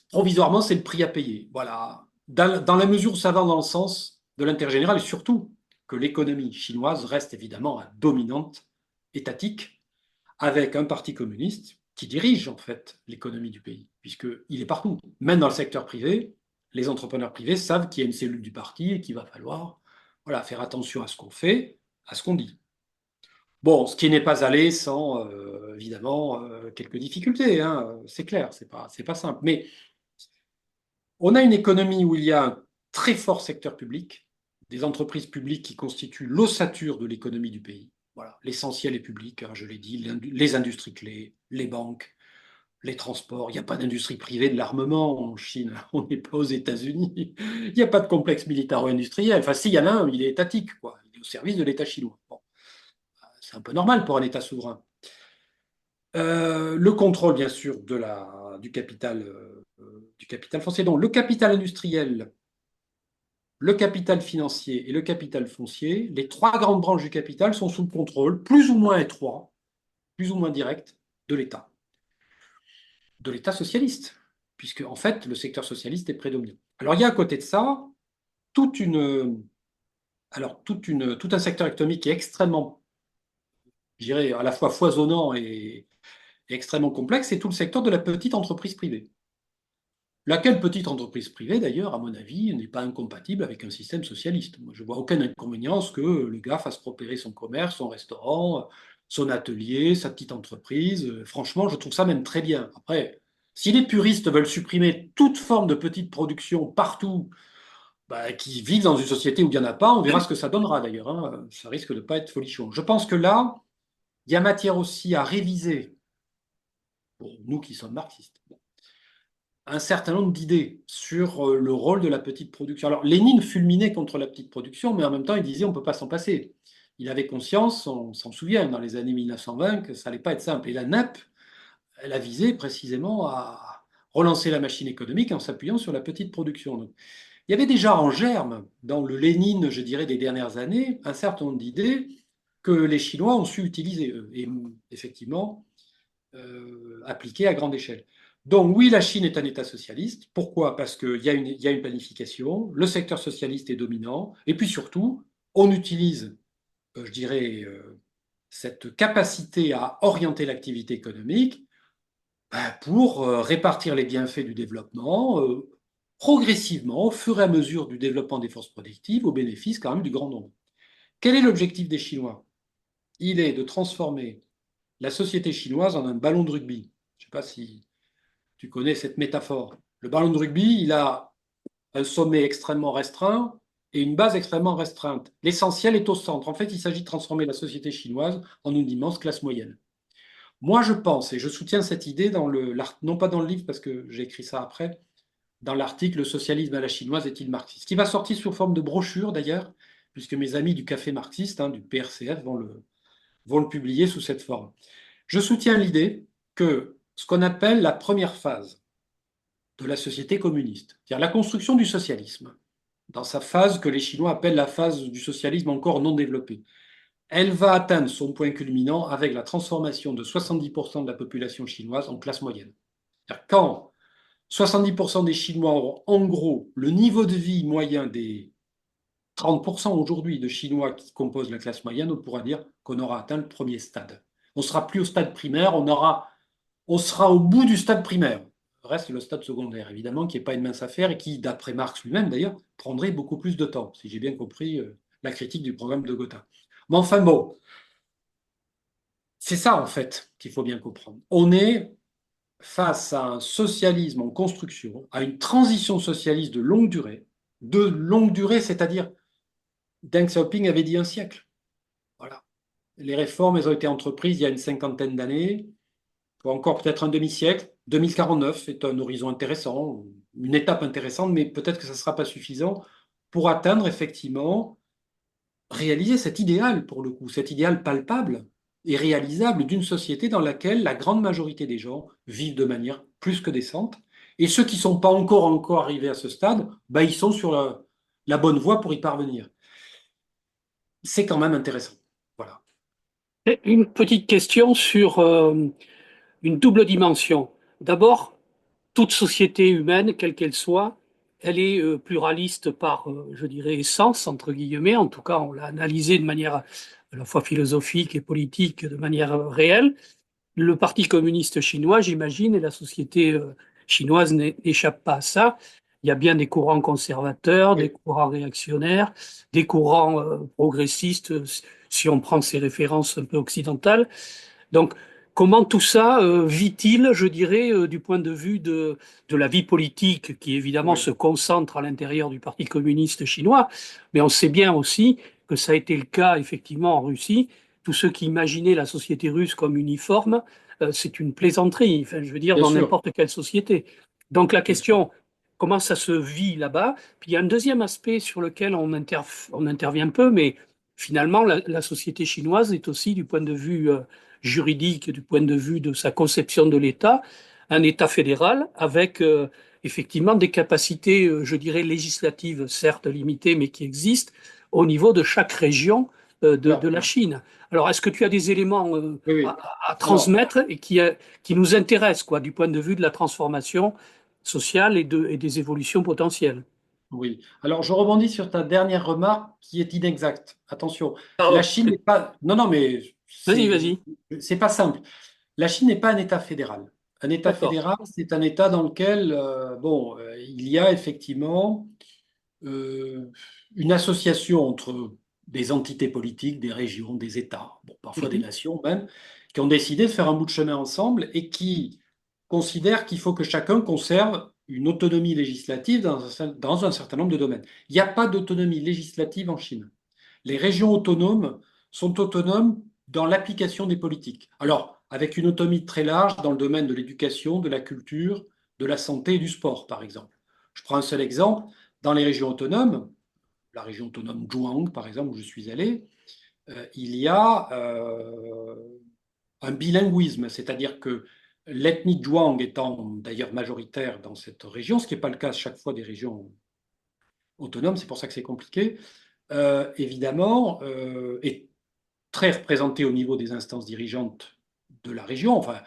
provisoirement, c'est le prix à payer. Voilà. Dans la mesure où ça va dans le sens de l'intérêt général et surtout que l'économie chinoise reste évidemment dominante, étatique, avec un parti communiste qui dirige en fait l'économie du pays, puisqu'il est partout. Même dans le secteur privé, les entrepreneurs privés savent qu'il y a une cellule du parti et qu'il va falloir Voilà, faire attention à ce qu'on fait, à ce qu'on dit. Bon, ce qui n'est pas allé sans, évidemment, quelques difficultés, hein, c'est clair, c'est pas simple. Mais on a une économie où il y a un très fort secteur public, des entreprises publiques qui constituent l'ossature de l'économie du pays. Voilà, l'essentiel est public, hein, je l'ai dit, les industries clés, les banques, les transports. Il n'y a pas d'industrie privée de l'armement en Chine. On n'est pas aux États-Unis. Il n'y a pas de complexe militaro-industriel. Enfin, s'il y en a un, il est étatique, quoi. Il est au service de l'État chinois. Bon, c'est un peu normal pour un État souverain. Le contrôle, bien sûr, du capital foncier. Donc, le capital industriel, le capital financier et le capital foncier, les trois grandes branches du capital sont sous le contrôle, plus ou moins étroit, plus ou moins direct, de l'État. De l'État socialiste, puisque, en fait, le secteur socialiste est prédominant. Alors, il y a à côté de ça toute une, tout un secteur économique qui est extrêmement, je dirais, à la fois foisonnant et extrêmement complexe, c'est tout le secteur de la petite entreprise privée. Laquelle petite entreprise privée, d'ailleurs, à mon avis, n'est pas incompatible avec un système socialiste. Moi, je vois aucun inconvénient à ce que le gars fasse prospérer son commerce, son restaurant, son atelier, sa petite entreprise. Franchement, je trouve ça même très bien. Après, si les puristes veulent supprimer toute forme de petite production partout, bah, qui vivent dans une société où il n'y en a pas, on verra ce que ça donnera d'ailleurs, hein. Ça risque de ne pas être folichon. Je pense que là, il y a matière aussi à réviser, pour nous qui sommes marxistes, un certain nombre d'idées sur le rôle de la petite production. Alors, Lénine fulminait contre la petite production, mais en même temps, il disait on ne peut pas s'en passer. Il avait conscience, on s'en souvient, dans les années 1920, que ça n'allait pas être simple. Et la NAP, elle a visé précisément à relancer la machine économique en s'appuyant sur la petite production. Donc, il y avait déjà en germe, dans le Lénine, je dirais, des dernières années, un certain nombre d'idées que les Chinois ont su utiliser, eux, et effectivement appliquer à grande échelle. Donc oui, la Chine est un État socialiste. Pourquoi? Parce qu'il y a une planification, le secteur socialiste est dominant, et puis surtout, on utilise, je dirais, cette capacité à orienter l'activité économique pour répartir les bienfaits du développement progressivement, au fur et à mesure du développement des forces productives, au bénéfice quand même du grand nombre. Quel est l'objectif des Chinois? Il est de transformer la société chinoise en un ballon de rugby. Je ne sais pas si tu connais cette métaphore. Le ballon de rugby, il a un sommet extrêmement restreint et une base extrêmement restreinte. L'essentiel est au centre. En fait, il s'agit de transformer la société chinoise en une immense classe moyenne. Moi, je pense, et je soutiens cette idée non pas dans le livre parce que j'ai écrit ça après, dans l'article Le socialisme à la chinoise est-il marxiste, qui va sortir sous forme de brochure d'ailleurs, puisque mes amis du café marxiste, hein, du PRCF, vont le publier sous cette forme. Je soutiens l'idée que ce qu'on appelle la première phase de la société communiste, c'est-à-dire la construction du socialisme, dans sa phase que les Chinois appellent la phase du socialisme encore non développée, elle va atteindre son point culminant avec la transformation de 70% de la population chinoise en classe moyenne. Quand 70% des Chinois auront en gros le niveau de vie moyen des 30% aujourd'hui de Chinois qui composent la classe moyenne, on pourra dire qu'on aura atteint le premier stade. On ne sera plus au stade primaire, on sera au bout du stade primaire. Reste le stade secondaire, évidemment, qui n'est pas une mince affaire et qui, d'après Marx lui-même d'ailleurs, prendrait beaucoup plus de temps, si j'ai bien compris la critique du programme de Gotha. Mais enfin bon, c'est ça en fait qu'il faut bien comprendre. On est face à un socialisme en construction, à une transition socialiste de longue durée, c'est-à-dire Deng Xiaoping avait dit un siècle. Voilà. Les réformes, elles ont été entreprises il y a une cinquantaine d'années, pour encore peut-être un demi-siècle. 2049 est un horizon intéressant, une étape intéressante, mais peut-être que ça ne sera pas suffisant pour atteindre effectivement, réaliser cet idéal, pour le coup, cet idéal palpable et réalisable d'une société dans laquelle la grande majorité des gens vivent de manière plus que décente. Et ceux qui ne sont pas encore arrivés à ce stade, bah, ils sont sur la bonne voie pour y parvenir. C'est quand même intéressant. Voilà. Une petite question sur une double dimension. D'abord, toute société humaine, quelle qu'elle soit, elle est pluraliste par, je dirais, essence, entre guillemets. En tout cas, on l'a analysé de manière à la fois philosophique et politique, de manière réelle. Le Parti communiste chinois, j'imagine, et la société chinoise n'échappe pas à ça. il y a bien des courants conservateurs, des Oui, courants réactionnaires, des courants progressistes, si on prend ces références un peu occidentales. Donc, comment tout ça vit-il, je dirais, du point de vue de la vie politique, qui évidemment se oui, concentre à l'intérieur du Parti communiste chinois, mais on sait bien aussi que ça a été le cas effectivement en Russie. Tous ceux qui imaginaient la société russe comme uniforme, c'est une plaisanterie, enfin, je veux dire, bien dans sûr, n'importe quelle société. Donc la bien sûr. question, comment ça se vit là-bas? Puis il y a un deuxième aspect sur lequel on intervient peu, mais finalement, la société chinoise est aussi, du point de vue juridique, du point de vue de sa conception de l'État, un État fédéral avec effectivement des capacités, je dirais, législatives, certes limitées, mais qui existent au niveau de chaque région de Alors, la Chine. Alors, est-ce que tu as des éléments oui, oui. à Alors, transmettre et qui nous intéressent, quoi, du point de vue de la transformation sociale et des évolutions potentielles? oui. Alors, je rebondis sur ta dernière remarque qui est inexacte. Attention, la Pardon. Chine n'est pas. Non, non, mais Vas-y, c'est vas-y. c'est pas simple. La Chine n'est pas un État fédéral. Un État D'accord. fédéral, c'est un État dans lequel, bon, il y a effectivement euh, une association entre des entités politiques, des régions, des États, bon, parfois des Mhm. nations même, qui ont décidé de faire un bout de chemin ensemble et qui considèrent qu'il faut que chacun conserve une autonomie législative dans un certain nombre de domaines. Il n'y a pas d'autonomie législative en Chine. Les régions autonomes sont autonomes dans l'application des politiques. Alors, avec une autonomie très large dans le domaine de l'éducation, de la culture, de la santé et du sport, par exemple. Je prends un seul exemple. Dans les régions autonomes, la région autonome Zhuang, par exemple, où je suis allé, il y a un bilinguisme, c'est-à-dire que l'ethnie Zhuang étant d'ailleurs majoritaire dans cette région, ce qui n'est pas le cas chaque fois des régions autonomes, c'est pour ça que c'est compliqué, évidemment, est très représenté au niveau des instances dirigeantes de la région. Enfin,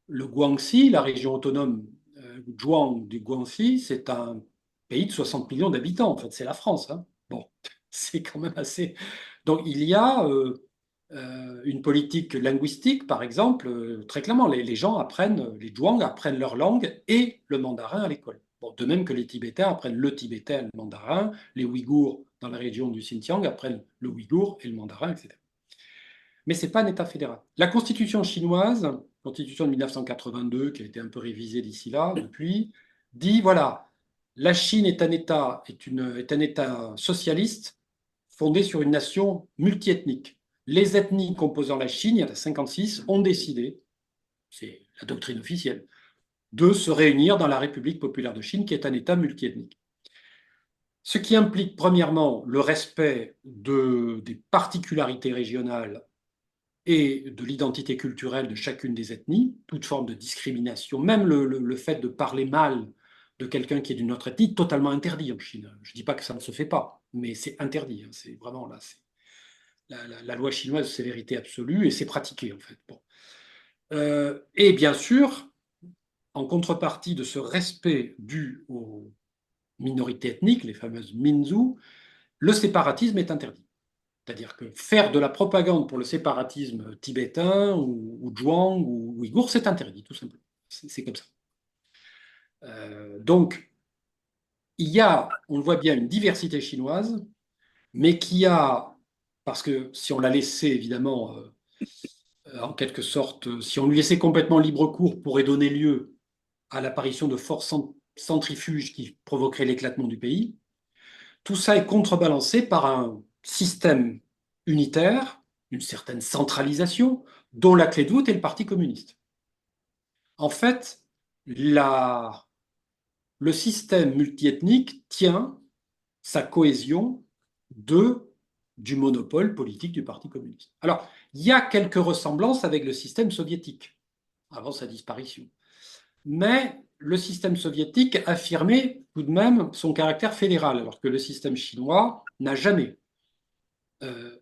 le Guangxi, la région autonome Zhuang du Guangxi, c'est un pays de 60 millions d'habitants. En fait, c'est la France, hein. Bon, c'est quand même assez. Donc, il y a une politique linguistique, par exemple, très clairement. Les gens apprennent, les Zhuang apprennent leur langue et le mandarin à l'école. Bon, de même que les Tibétains apprennent le tibétain et le mandarin, les Ouïghours dans la région du Xinjiang apprennent le ouïghour et le mandarin, etc. Mais ce n'est pas un État fédéral. La constitution chinoise, constitution de 1982, qui a été un peu révisée d'ici là, depuis, dit voilà, la Chine est un État, est un État socialiste fondé sur une nation multiethnique. Les ethnies composant la Chine, il y en a 56, ont décidé, c'est la doctrine officielle, de se réunir dans la République populaire de Chine, qui est un État multiethnique. Ce qui implique premièrement le respect des particularités régionales et de l'identité culturelle de chacune des ethnies, toute forme de discrimination, même le fait de parler mal de quelqu'un qui est d'une autre ethnie, totalement interdit en Chine. Je ne dis pas que ça ne se fait pas, mais c'est interdit, hein. C'est vraiment là, c'est la loi chinoise, c'est vérité absolue et c'est pratiqué en fait. Bon. Et bien sûr, en contrepartie de ce respect dû aux minorités ethniques, les fameuses Minzu, le séparatisme est interdit. C'est-à-dire que faire de la propagande pour le séparatisme tibétain ou zhuang ou ouïghour, c'est interdit, tout simplement. C'est comme ça. Donc, il y a, on le voit bien, une diversité chinoise, mais qui a, parce que si on la laissait évidemment, en quelque sorte, si on lui laissait complètement libre cours, pourrait donner lieu à l'apparition de forces centrifuges qui provoqueraient l'éclatement du pays. Tout ça est contrebalancé par un système unitaire, une certaine centralisation, dont la clé de voûte est le Parti communiste. En fait, le système multiethnique tient sa cohésion de, du monopole politique du Parti communiste. Alors, il y a quelques ressemblances avec le système soviétique, avant sa disparition. Mais le système soviétique affirmait tout de même son caractère fédéral, alors que le système chinois n'a jamais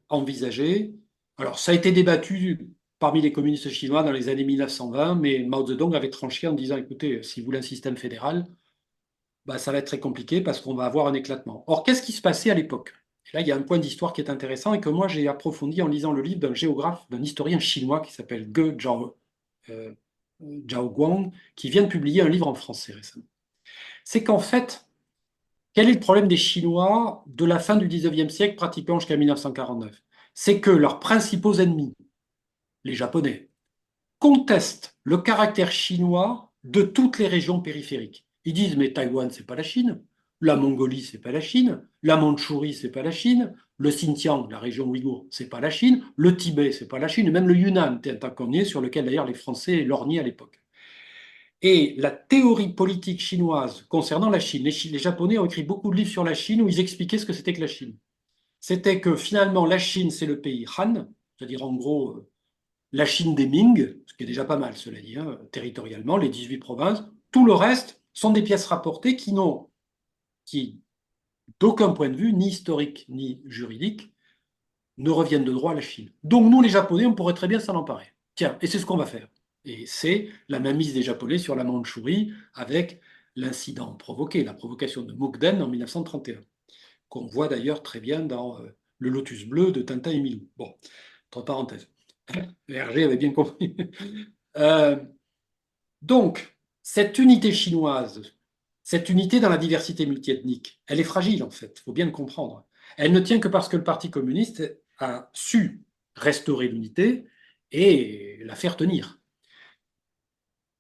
envisagé. Alors, ça a été débattu parmi les communistes chinois dans les années 1920, mais Mao Zedong avait tranché en disant, écoutez, si vous voulez un système fédéral, bah, ça va être très compliqué parce qu'on va avoir un éclatement. Or, qu'est-ce qui se passait à l'époque? Et là, il y a un point d'histoire qui est intéressant et que moi, j'ai approfondi en lisant le livre d'un géographe, d'un historien chinois qui s'appelle euh, Zhao Guang, qui vient de publier un livre en français récemment. C'est qu'en fait, Quel est le problème des Chinois de la fin du 19e siècle, pratiquement jusqu'à 1949? C'est que leurs principaux ennemis, les Japonais, contestent le caractère chinois de toutes les régions périphériques. Ils disent, mais Taïwan, c'est pas la Chine, la Mongolie, c'est pas la Chine, la Mandchourie, c'est pas la Chine, le Xinjiang, la région ouïghour, c'est pas la Chine, le Tibet, c'est pas la Chine, et même le Yunnan, est un collier sur lequel d'ailleurs les Français lorgnaient à l'époque. Et la théorie politique chinoise concernant la Chine, les Japonais ont écrit beaucoup de livres sur la Chine où ils expliquaient ce que c'était que la Chine. C'était que finalement la Chine, c'est le pays Han, c'est-à-dire en gros la Chine des Ming, ce qui est déjà pas mal, cela dit, hein, territorialement, les 18 provinces. Tout le reste sont des pièces rapportées qui, d'aucun point de vue, ni historique ni juridique, ne reviennent de droit à la Chine. Donc nous, les Japonais, on pourrait très bien s'en emparer. Tiens, et c'est ce qu'on va faire. Et c'est la mainmise des Japonais sur la Mandchourie avec l'incident provoqué, la provocation de Mukden en 1931, qu'on voit d'ailleurs très bien dans Le Lotus bleu de Tintin et Milou. Bon, entre parenthèses. Hergé avait bien compris. Euh, donc, cette unité chinoise, cette unité dans la diversité multiethnique, elle est fragile en fait, il faut bien le comprendre. Elle ne tient que parce que le Parti communiste a su restaurer l'unité et la faire tenir.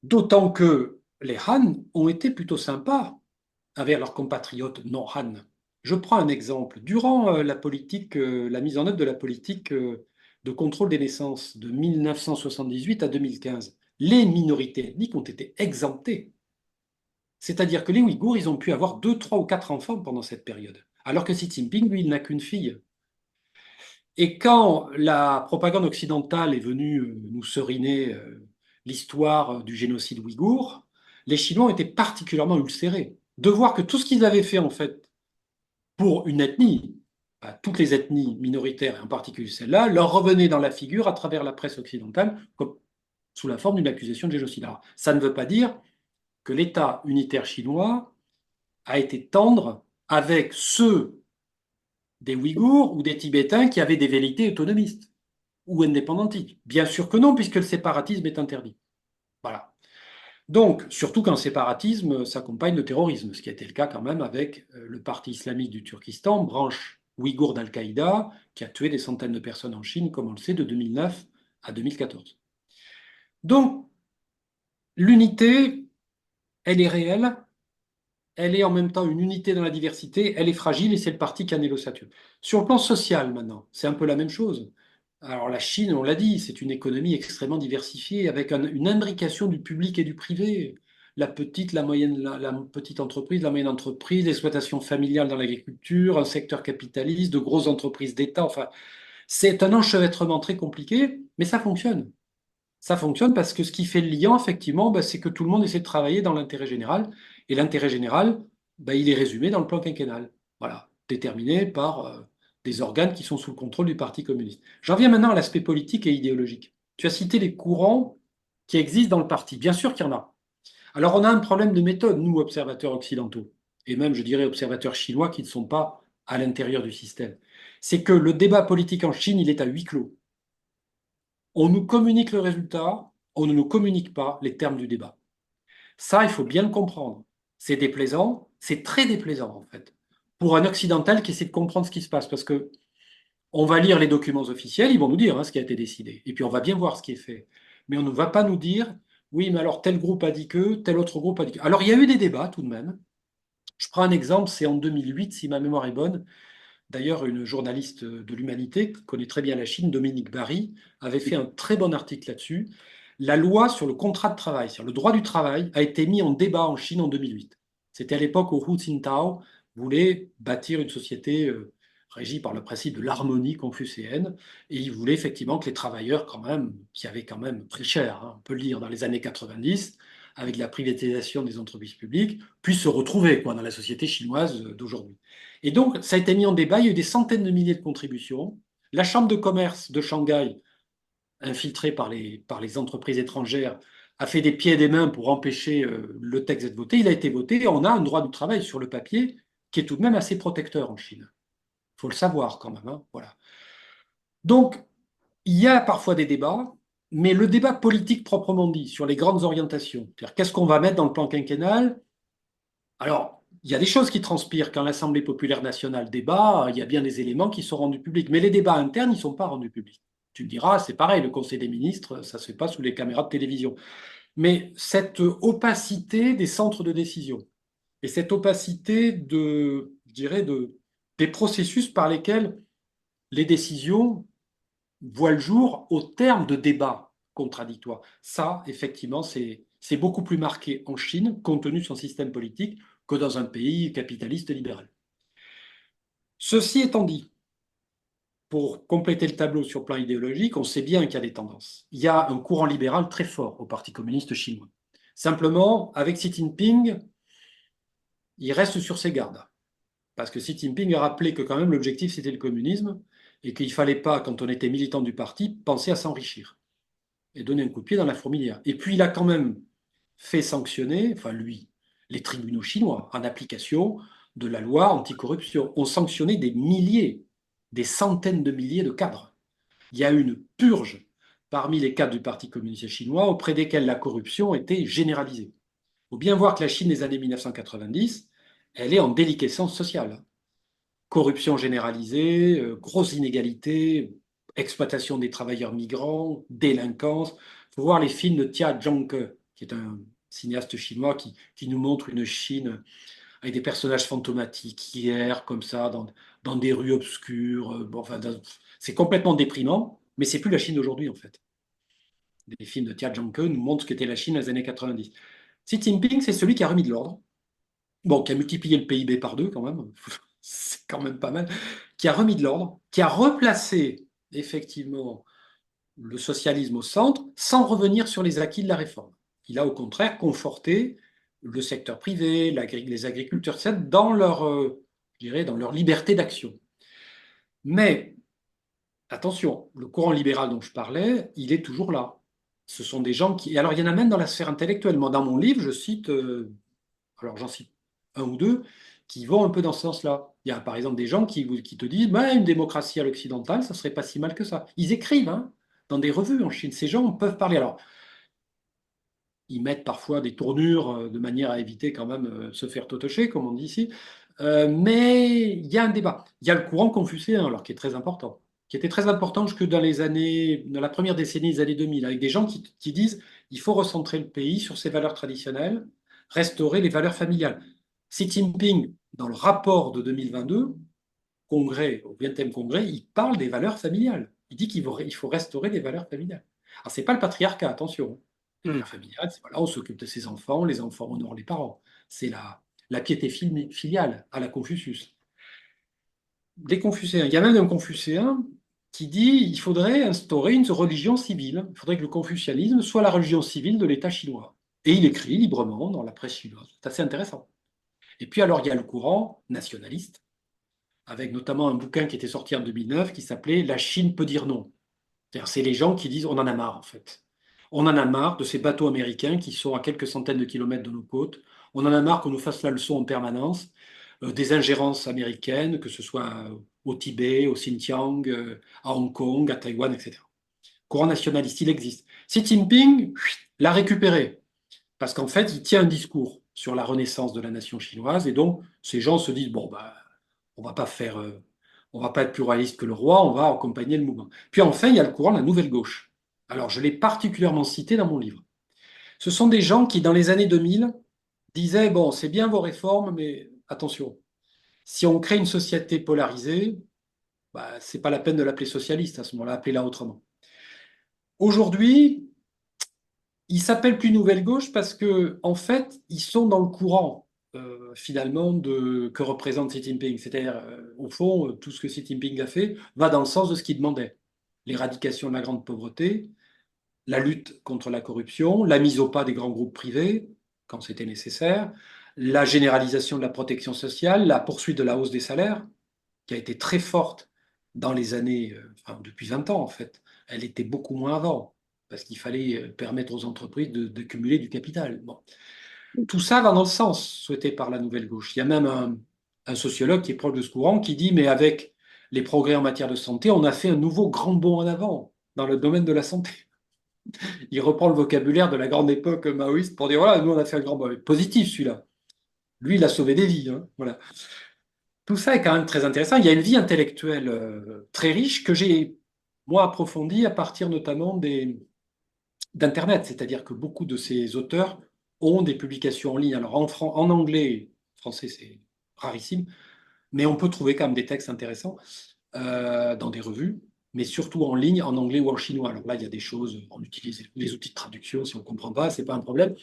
D'autant que les Han ont été plutôt sympas avec leurs compatriotes non Han. Je prends un exemple. Durant la politique, la mise en œuvre de la politique de contrôle des naissances de 1978 à 2015, les minorités ethniques ont été exemptées. C'est-à-dire que les Ouïghours, ils ont pu avoir deux, trois ou quatre enfants pendant cette période, alors que Xi Jinping, lui, il n'a qu'une fille. Et quand la propagande occidentale est venue nous seriner l'histoire du génocide ouïghour, les Chinois ont été particulièrement ulcérés de voir que tout ce qu'ils avaient fait en fait pour une ethnie, toutes les ethnies minoritaires, et en particulier celle-là, leur revenait dans la figure à travers la presse occidentale comme, sous la forme d'une accusation de génocide. Alors, ça ne veut pas dire que l'État unitaire chinois a été tendre avec ceux des Ouïghours ou des Tibétains qui avaient des velléités autonomistes ou indépendantistes. Bien sûr que non, puisque le séparatisme est interdit. Voilà. Donc, surtout quand le séparatisme s'accompagne de terrorisme, ce qui a été le cas quand même avec le parti islamique du Turkestan, branche ouïghour d'Al-Qaïda, qui a tué des centaines de personnes en Chine, comme on le sait, de 2009 à 2014. Donc, l'unité, elle est réelle, elle est en même temps une unité dans la diversité, elle est fragile et c'est le parti qui en est l'ossature. Sur le plan social, maintenant, c'est un peu la même chose. Alors la Chine, on l'a dit, c'est une économie extrêmement diversifiée avec une imbrication du public et du privé. La petite, la moyenne, la petite entreprise, la moyenne entreprise, l'exploitation familiale dans l'agriculture, un secteur capitaliste, de grosses entreprises d'État. Enfin, c'est un enchevêtrement très compliqué, mais ça fonctionne. Ça fonctionne parce que ce qui fait le lien, effectivement, c'est que tout le monde essaie de travailler dans l'intérêt général. Et l'intérêt général, il est résumé dans le plan quinquennal. Voilà, déterminé par des organes qui sont sous le contrôle du Parti communiste. J'en viens maintenant à l'aspect politique et idéologique. Tu as cité les courants qui existent dans le parti. Bien sûr qu'il y en a. Alors on a un problème de méthode, nous, observateurs occidentaux, et même, je dirais, observateurs chinois qui ne sont pas à l'intérieur du système. C'est que le débat politique en Chine, il est à huis clos. On nous communique le résultat, on ne nous communique pas les termes du débat. Ça, il faut bien le comprendre. C'est déplaisant, c'est très déplaisant en fait, pour un occidental qui essaie de comprendre ce qui se passe, parce que on va lire les documents officiels, ils vont nous dire ce qui a été décidé, et puis on va bien voir ce qui est fait. Mais on ne va pas nous dire, oui, mais alors tel groupe a dit que, tel autre groupe a dit que. Alors il y a eu des débats tout de même. Je prends un exemple, c'est en 2008, si ma mémoire est bonne. D'ailleurs, une journaliste de l'Humanité qui connaît très bien la Chine, Dominique Barry, avait fait un très bon article là-dessus. La loi sur le contrat de travail, sur le droit du travail, a été mise en débat en Chine en 2008. C'était à l'époque où Hu Jintao voulait bâtir une société régie par le principe de l'harmonie confucéenne, et il voulait effectivement que les travailleurs, quand même, qui avaient quand même pris cher, on peut le dire, dans les années 90, avec la privatisation des entreprises publiques, puissent se retrouver dans la société chinoise d'aujourd'hui. Et donc, ça a été mis en débat, il y a eu des centaines de milliers de contributions. La Chambre de commerce de Shanghai, infiltrée par les entreprises étrangères, a fait des pieds et des mains pour empêcher le texte d'être voté. Il a été voté et on a un droit du travail sur le papier qui est tout de même assez protecteur en Chine. Il faut le savoir quand même. Voilà. Donc, il y a parfois des débats, mais le débat politique proprement dit, sur les grandes orientations, c'est-à-dire qu'est-ce qu'on va mettre dans le plan quinquennal, alors, il y a des choses qui transpirent. Quand l'Assemblée populaire nationale débat, il y a bien des éléments qui sont rendus publics. Mais les débats internes, ils ne sont pas rendus publics. Tu me diras, c'est pareil, le Conseil des ministres, ça ne se fait pas sous les caméras de télévision. Mais cette opacité des centres de décision et cette opacité je dirais, des processus par lesquels les décisions voient le jour au terme de débats contradictoires. Ça, effectivement, c'est beaucoup plus marqué en Chine, compte tenu de son système politique, que dans un pays capitaliste libéral. Ceci étant dit, pour compléter le tableau sur le plan idéologique, on sait bien qu'il y a des tendances. Il y a un courant libéral très fort au Parti communiste chinois. Simplement, avec Xi Jinping, il reste sur ses gardes. Parce que Xi Jinping a rappelé que quand même l'objectif c'était le communisme et qu'il ne fallait pas, quand on était militant du parti, penser à s'enrichir et donner un coup de pied dans la fourmilière. Et puis il a quand même fait sanctionner, enfin lui, les tribunaux chinois en application de la loi anticorruption ont sanctionné des milliers, des centaines de milliers de cadres. Il y a eu une purge parmi les cadres du Parti communiste chinois auprès desquels la corruption était généralisée. Il faut bien voir que la Chine des années 1990, elle est en déliquescence sociale. Corruption généralisée, grosses inégalités, exploitation des travailleurs migrants, délinquance. Il faut voir les films de Tia Zhangke, qui est un cinéaste chinois qui nous montre une Chine avec des personnages fantomatiques, hier, comme ça, dans des rues obscures. Bon, enfin, c'est complètement déprimant, mais c'est plus la Chine d'aujourd'hui, en fait. Les films de Tia Zhangke nous montrent ce qu'était la Chine dans les années 90. Xi Jinping, c'est celui qui a remis de l'ordre, bon, qui a multiplié le PIB par deux quand même, c'est quand même pas mal, qui a remis de l'ordre, qui a replacé effectivement le socialisme au centre sans revenir sur les acquis de la réforme. Il a au contraire conforté le secteur privé, les agriculteurs, etc., dans leur, je dirais, dans leur liberté d'action. Mais attention, le courant libéral dont je parlais, il est toujours là. Ce sont des gens qui... Alors, il y en a même dans la sphère intellectuelle. Moi, dans mon livre, je cite alors j'en cite un ou deux, qui vont un peu dans ce sens-là. Il y a par exemple des gens qui te disent bah, une démocratie à l'occidentale, ça serait pas si mal que ça. Ils écrivent hein, dans des revues en Chine. Ces gens peuvent parler. Alors, ils mettent parfois des tournures de manière à éviter quand même de se faire totocher, comme on dit ici. Mais il y a un débat. Il y a le courant confucéen, alors qui est très important, qui était très important jusque dans la première décennie des années 2000, avec des gens qui disent il faut recentrer le pays sur ses valeurs traditionnelles, restaurer les valeurs familiales. Xi Jinping, dans le rapport de 2022, congrès, au 20e congrès, il parle des valeurs familiales. Il dit il faut restaurer les valeurs familiales. Alors, ce n'est pas le patriarcat, attention. Les Hmm. valeurs familiales, c'est voilà, on s'occupe de ses enfants, les enfants honorent les parents. C'est la piété filiale à la Confucius. Les Confucéens, il y a même un Confucéen qui dit il faudrait instaurer une religion civile. Il faudrait que le confucianisme soit la religion civile de l'État chinois. Et il écrit librement dans la presse chinoise. C'est assez intéressant. Et puis alors, il y a le courant nationaliste, avec notamment un bouquin qui était sorti en 2009 qui s'appelait La Chine peut dire non. C'est les gens qui disent on en a marre en fait. On en a marre de ces bateaux américains qui sont à quelques centaines de kilomètres de nos côtes. On en a marre qu'on nous fasse la leçon en permanence, des ingérences américaines, que ce soit au Tibet, au Xinjiang, à Hong Kong, à Taïwan, etc. Courant nationaliste, il existe. Xi Jinping l'a récupéré parce qu'en fait, il tient un discours sur la renaissance de la nation chinoise et donc ces gens se disent bon bah on va pas faire, on va pas être plus réaliste que le roi, on va accompagner le mouvement. Puis enfin, il y a le courant de la nouvelle gauche. Alors, je l'ai particulièrement cité dans mon livre. Ce sont des gens qui, dans les années 2000, disaient, bon, c'est bien vos réformes, mais attention, si on crée une société polarisée, bah, c'est pas la peine de l'appeler socialiste à ce moment-là, appelez-la autrement. Aujourd'hui, ils s'appellent plus Nouvelle Gauche parce que, en fait, ils sont dans le courant, finalement, que représente Xi Jinping. C'est-à-dire, au fond, tout ce que Xi Jinping a fait va dans le sens de ce qu'il demandait. L'éradication de la grande pauvreté, la lutte contre la corruption, la mise au pas des grands groupes privés, quand c'était nécessaire, la généralisation de la protection sociale, la poursuite de la hausse des salaires, qui a été très forte dans les années, enfin, depuis 20 ans, en fait. Elle était beaucoup moins avant parce qu'il fallait permettre aux entreprises de cumuler du capital. Bon. Tout ça va dans le sens souhaité par la nouvelle gauche. Il y a même un sociologue qui est proche de ce courant qui dit, mais avec les progrès en matière de santé, on a fait un nouveau grand bond en avant dans le domaine de la santé. Il reprend le vocabulaire de la grande époque maoïste pour dire, voilà, nous on a fait un grand bond. Positif celui-là. Lui, il a sauvé des vies, hein, voilà. Tout ça est quand même très intéressant. Il y a une vie intellectuelle très riche que j'ai, moi, approfondie à partir notamment d'Internet. C'est-à-dire que beaucoup de ces auteurs ont des publications en ligne. Alors en anglais, français, c'est rarissime, mais on peut trouver quand même des textes intéressants dans des revues, mais surtout en ligne, en anglais ou en chinois. Alors là, il y a des choses, on utilise les outils de traduction si on ne comprend pas, c'est pas un problème.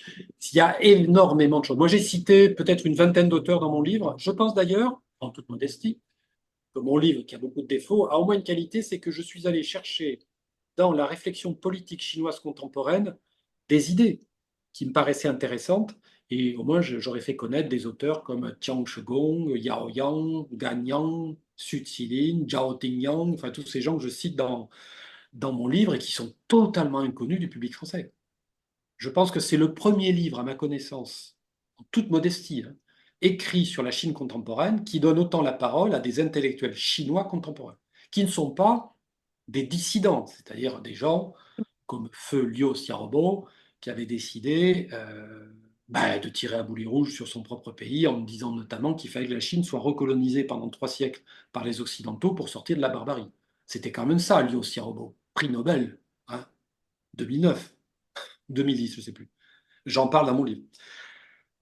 Il y a énormément de choses. Moi, j'ai cité peut-être une vingtaine d'auteurs dans mon livre. Je pense d'ailleurs, en toute modestie, que mon livre, qui a beaucoup de défauts, a au moins une qualité, c'est que je suis allé chercher dans la réflexion politique chinoise contemporaine des idées qui me paraissaient intéressantes. Et au moins, j'aurais fait connaître des auteurs comme Tian Shigong, Yao Yang, Gan Yang, Su Zilin, Zhao Tingyang, enfin tous ces gens que je cite dans mon livre et qui sont totalement inconnus du public français. Je pense que c'est le premier livre, à ma connaissance, en toute modestie, hein, écrit sur la Chine contemporaine, qui donne autant la parole à des intellectuels chinois contemporains, qui ne sont pas des dissidents, c'est-à-dire des gens comme Feu Liu Xiaobo, qui avait décidé de tirer à boulet rouge sur son propre pays, en disant notamment qu'il fallait que la Chine soit recolonisée pendant 3 siècles par les Occidentaux pour sortir de la barbarie. C'était quand même ça, Liu Xiaobo, prix Nobel, hein, 2009, 2010, je ne sais plus. J'en parle dans mon livre.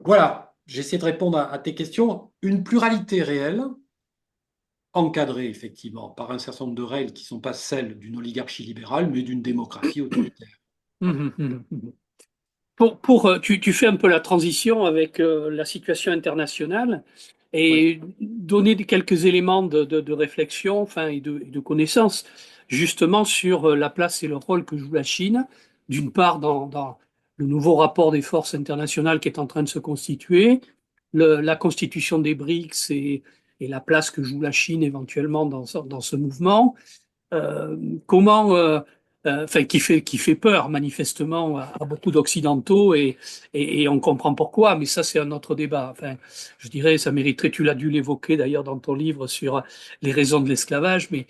Voilà, j'essaie de répondre à tes questions. Une pluralité réelle, encadrée effectivement par un certain nombre de règles qui ne sont pas celles d'une oligarchie libérale, mais d'une démocratie autoritaire. Voilà. Mhm, mhm, mhm. Tu fais un peu la transition avec la situation internationale Oui, et donner quelques éléments de réflexion, enfin, et de connaissance, justement sur la place et le rôle que joue la Chine, d'une part dans le nouveau rapport des forces internationales qui est en train de se constituer, la constitution des BRICS et la place que joue la Chine éventuellement dans ce mouvement, euh, comment, enfin, qui fait peur manifestement à beaucoup d'Occidentaux et on comprend pourquoi, mais ça c'est un autre débat. Enfin, je dirais, ça mériterait, tu l'as dû l'évoquer d'ailleurs dans ton livre sur les raisons de l'esclavage, mais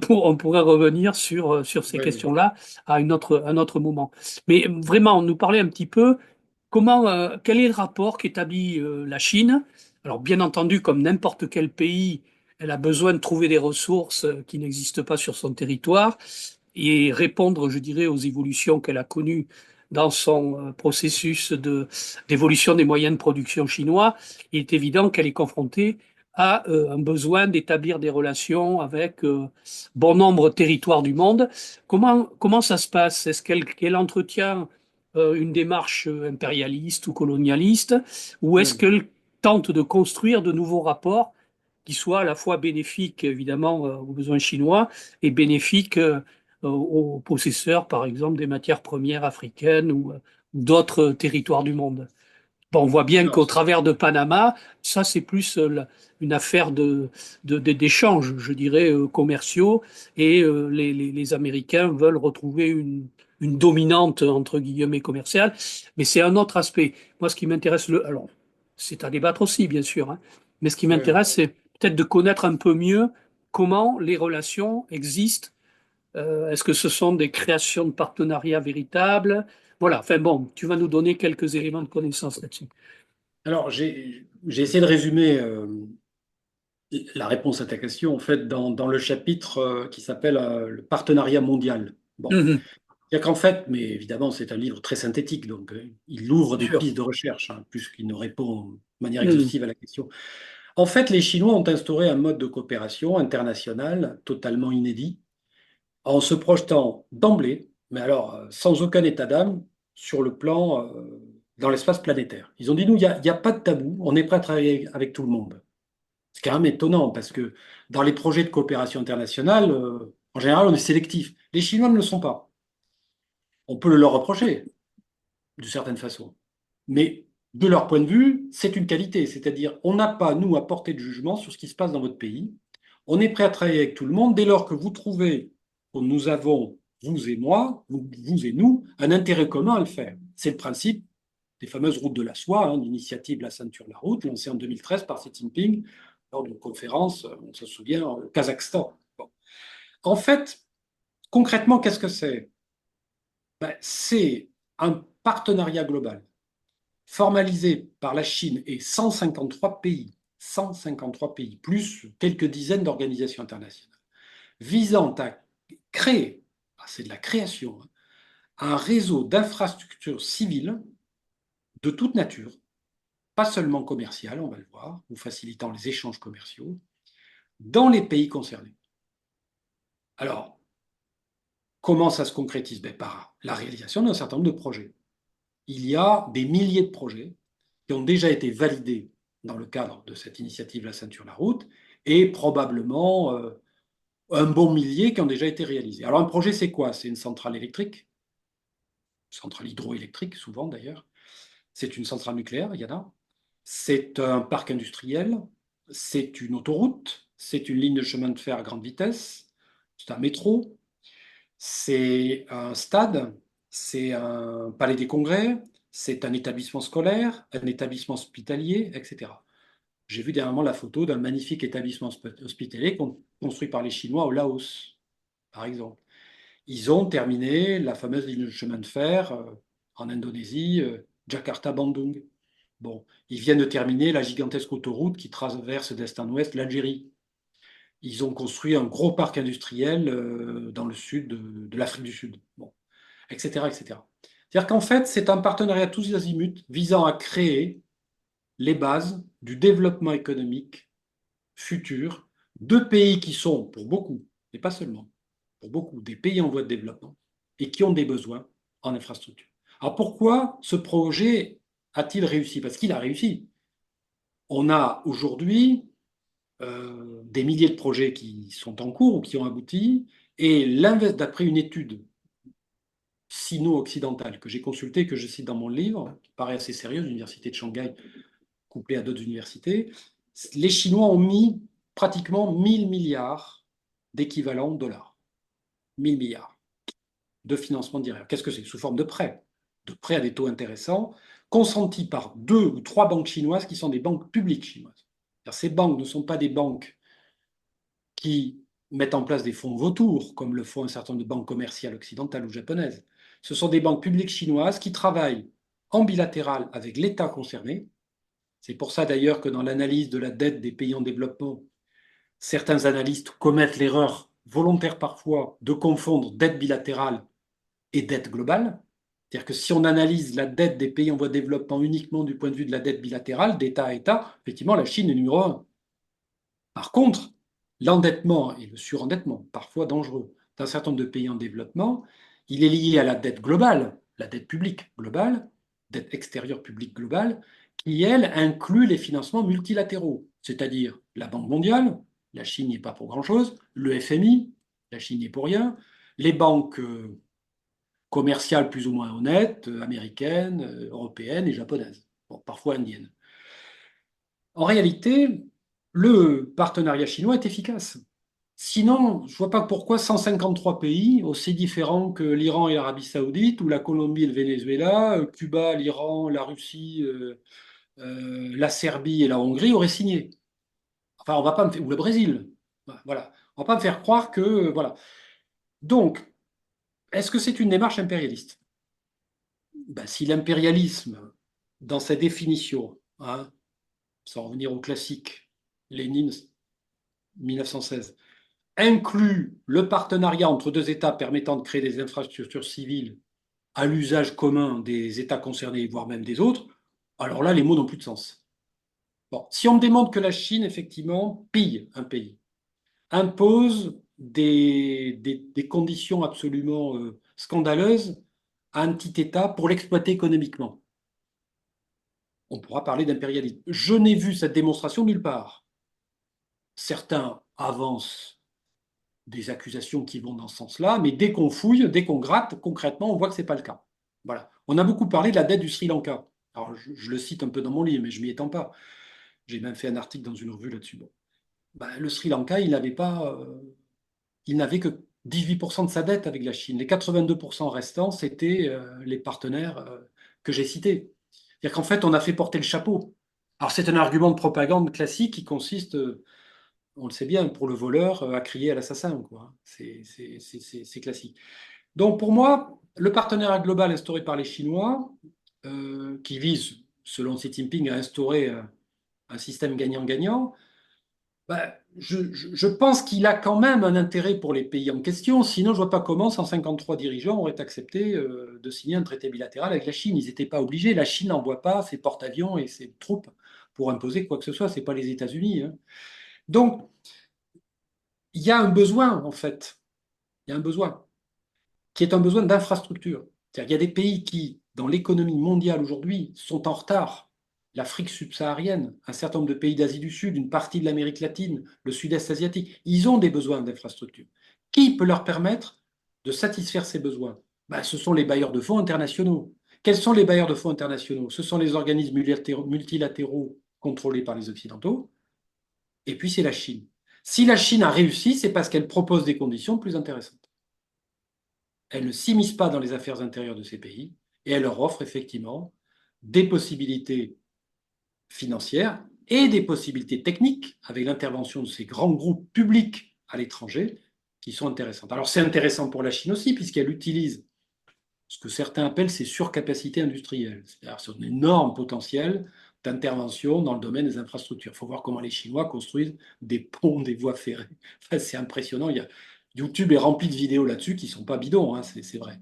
on pourrait revenir sur ces oui, oui. questions-là à un autre moment. Mais vraiment, nous parler un petit peu comment, quel est le rapport qu'établit la Chine? Alors, bien entendu, comme n'importe quel pays, elle a besoin de trouver des ressources qui n'existent pas sur son territoire et répondre, je dirais, aux évolutions qu'elle a connues dans son processus d'évolution des moyens de production chinois. Il est évident qu'elle est confrontée à un besoin d'établir des relations avec bon nombre de territoires du monde. Comment ça se passe? Est-ce qu'elle entretient une démarche impérialiste ou colonialiste, ou est-ce Oui. qu'elle tente de construire de nouveaux rapports qui soient à la fois bénéfiques, évidemment, aux besoins chinois et bénéfiques aux possesseurs, par exemple, des matières premières africaines ou d'autres territoires du monde? Bon, on voit bien Alors, qu'au travers de Panama, ça, c'est plus une affaire d'échanges, je dirais, commerciaux, et les Américains veulent retrouver une dominante, entre guillemets, commerciale, mais c'est un autre aspect. Moi, ce qui m'intéresse, alors, c'est à débattre aussi, bien sûr, hein, mais ce qui oui, oui. m'intéresse, c'est peut-être de connaître un peu mieux comment les relations existent. Est-ce que ce sont des créations de partenariats véritables? Voilà, enfin bon, tu vas nous donner quelques éléments de connaissance là-dessus. Alors, j'ai essayé de résumer la réponse à ta question, en fait, dans le chapitre qui s'appelle le partenariat mondial. Bon, Mhm, c'est-à-dire qu'en fait, mais évidemment, c'est un livre très synthétique, donc il ouvre des sûr. pistes de recherche, hein, plus qu'il ne répond de manière Mhm, exhaustive à la question. En fait, les Chinois ont instauré un mode de coopération internationale totalement inédit, en se projetant d'emblée, mais alors sans aucun état d'âme, sur le plan dans l'espace planétaire. Ils ont dit, nous, il y a pas de tabou, on est prêt à travailler avec tout le monde. C'est quand même étonnant parce que dans les projets de coopération internationale, en général, on est sélectif. Les Chinois ne le sont pas. On peut le leur reprocher, d'une certaine façon. Mais de leur point de vue, c'est une qualité. C'est-à-dire, on n'a pas, nous, à porter de jugement sur ce qui se passe dans votre pays. On est prêt à travailler avec tout le monde dès lors que vous trouvez que nous avons, vous et moi, vous et nous, un intérêt commun à le faire. C'est le principe des fameuses routes de la soie, hein, l'initiative La Ceinture de la Route, lancée en 2013 par Xi Jinping lors d'une conférence, on se souvient, au Kazakhstan. Bon. En fait, concrètement, qu'est-ce que c'est? Ben, c'est un partenariat global formalisé par la Chine et 153 pays, plus quelques dizaines d'organisations internationales, visant à créer, c'est de la création, hein, un réseau d'infrastructures civiles de toute nature, pas seulement commerciales, on va le voir, ou facilitant les échanges commerciaux, dans les pays concernés. Alors, comment ça se concrétise? Par la réalisation d'un certain nombre de projets. Il y a des milliers de projets qui ont déjà été validés dans le cadre de cette initiative La Ceinture, la route, et probablement un bon millier qui ont déjà été réalisés. Alors un projet, c'est quoi? C'est une centrale électrique, centrale hydroélectrique souvent d'ailleurs, c'est une centrale nucléaire, il y en a, c'est un parc industriel, c'est une autoroute, c'est une ligne de chemin de fer à grande vitesse, c'est un métro, c'est un stade, c'est un palais des congrès, c'est un établissement scolaire, un établissement hospitalier, etc. J'ai vu dernièrement la photo d'un magnifique établissement hospitalier construit par les Chinois au Laos, par exemple. Ils ont terminé la fameuse ligne de chemin de fer en Indonésie, Jakarta-Bandung. Bon, ils viennent de terminer la gigantesque autoroute qui traverse d'est en ouest l'Algérie. Ils ont construit un gros parc industriel dans le sud de l'Afrique du Sud, bon, etc., etc. C'est-à-dire qu'en fait, c'est un partenariat tous azimuts visant à créer les bases du développement économique futur de pays qui sont, pour beaucoup, et pas seulement, pour beaucoup, des pays en voie de développement et qui ont des besoins en infrastructure. Alors pourquoi ce projet a-t-il réussi? Parce qu'il a réussi. On a aujourd'hui des milliers de projets qui sont en cours ou qui ont abouti, et d'après une étude sino-occidentale que j'ai consultée, que je cite dans mon livre, qui paraît assez sérieuse, l'Université de Shanghai, couplée à d'autres universités, les Chinois ont mis pratiquement 1000 milliards d'équivalents dollars. 1000 milliards de financement direct. Qu'est-ce que c'est? Sous forme de prêts. De prêts à des taux intéressants, consentis par 2 ou 3 banques chinoises qui sont des banques publiques chinoises. Ces banques ne sont pas des banques qui mettent en place des fonds vautours, comme le font un certain nombre de banques commerciales occidentales ou japonaises. Ce sont des banques publiques chinoises qui travaillent en bilatéral avec l'État concerné. C'est pour ça d'ailleurs que dans l'analyse de la dette des pays en développement, certains analystes commettent l'erreur volontaire parfois de confondre dette bilatérale et dette globale. C'est-à-dire que si on analyse la dette des pays en voie de développement uniquement du point de vue de la dette bilatérale, d'État à État, effectivement, la Chine est numéro un. Par contre, l'endettement et le surendettement, parfois dangereux, d'un certain nombre de pays en développement, il est lié à la dette globale, la dette publique globale, dette extérieure publique globale, qui, elle, inclut les financements multilatéraux, c'est-à-dire la Banque mondiale, la Chine n'est pas pour grand-chose, le FMI, la Chine n'est pour rien, les banques commerciales plus ou moins honnêtes, américaines, européennes et japonaises, bon, parfois indiennes. En réalité, le partenariat chinois est efficace. Sinon, je ne vois pas pourquoi 153 pays, aussi différents que l'Iran et l'Arabie Saoudite, ou la Colombie et le Venezuela, Cuba, l'Iran, la Russie, la Serbie et la Hongrie, auraient signé. Enfin, on va pas me faire, ou le Brésil. Voilà. On va pas me faire croire que. Voilà. Donc, est-ce que c'est une démarche impérialiste? Ben, si l'impérialisme, dans sa définition, hein, sans revenir au classique, Lénine, 1916, inclut le partenariat entre deux États permettant de créer des infrastructures civiles à l'usage commun des États concernés, voire même des autres, alors là, les mots n'ont plus de sens. Bon, si on me démontre que la Chine, effectivement, pille un pays, impose des conditions absolument scandaleuses à un petit État pour l'exploiter économiquement, on pourra parler d'impérialisme. Je n'ai vu cette démonstration nulle part. Certains avancent des accusations qui vont dans ce sens-là, mais dès qu'on fouille, dès qu'on gratte, concrètement, on voit que ce n'est pas le cas. Voilà. On a beaucoup parlé de la dette du Sri Lanka. Alors, je le cite un peu dans mon livre, mais je ne m'y étends pas. J'ai même fait un article dans une revue là-dessus. Bon. Ben, le Sri Lanka, il n'avait que 18% de sa dette avec la Chine. Les 82% restants, c'était les partenaires que j'ai cités. C'est-à-dire qu'en fait, on a fait porter le chapeau. Alors, c'est un argument de propagande classique qui consiste, on le sait bien, pour le voleur, à crier à l'assassin, quoi. C'est classique. Donc, pour moi, le partenariat global instauré par les Chinois, qui vise selon Xi Jinping, a instauré un système gagnant-gagnant, ben, je pense qu'il a quand même un intérêt pour les pays en question. Sinon, je ne vois pas comment 153 dirigeants auraient accepté de signer un traité bilatéral avec la Chine. Ils n'étaient pas obligés. La Chine n'envoie pas ses porte-avions et ses troupes pour imposer quoi que ce soit. Ce n'est pas les États-Unis, hein. Donc, il y a un besoin, en fait. Il y a un besoin qui est un besoin d'infrastructure. C'est-à-dire, il y a des pays qui, dans l'économie mondiale aujourd'hui, sont en retard. L'Afrique subsaharienne, un certain nombre de pays d'Asie du Sud, une partie de l'Amérique latine, le Sud-Est asiatique, ils ont des besoins d'infrastructure. Qui peut leur permettre de satisfaire ces besoins? Ben, ce sont les bailleurs de fonds internationaux. Quels sont les bailleurs de fonds internationaux? Ce sont les organismes multilatéraux contrôlés par les Occidentaux, et puis c'est la Chine. Si la Chine a réussi, c'est parce qu'elle propose des conditions plus intéressantes. Elle ne s'immisce pas dans les affaires intérieures de ces pays et elle leur offre effectivement des possibilités financières et des possibilités techniques avec l'intervention de ces grands groupes publics à l'étranger qui sont intéressantes. Alors c'est intéressant pour la Chine aussi puisqu'elle utilise ce que certains appellent ses surcapacités industrielles, c'est-à-dire son énorme potentiel d'intervention dans le domaine des infrastructures. Il faut voir comment les Chinois construisent des ponts, des voies ferrées. Enfin, c'est impressionnant. YouTube est rempli de vidéos là-dessus qui ne sont pas bidons, hein, c'est vrai.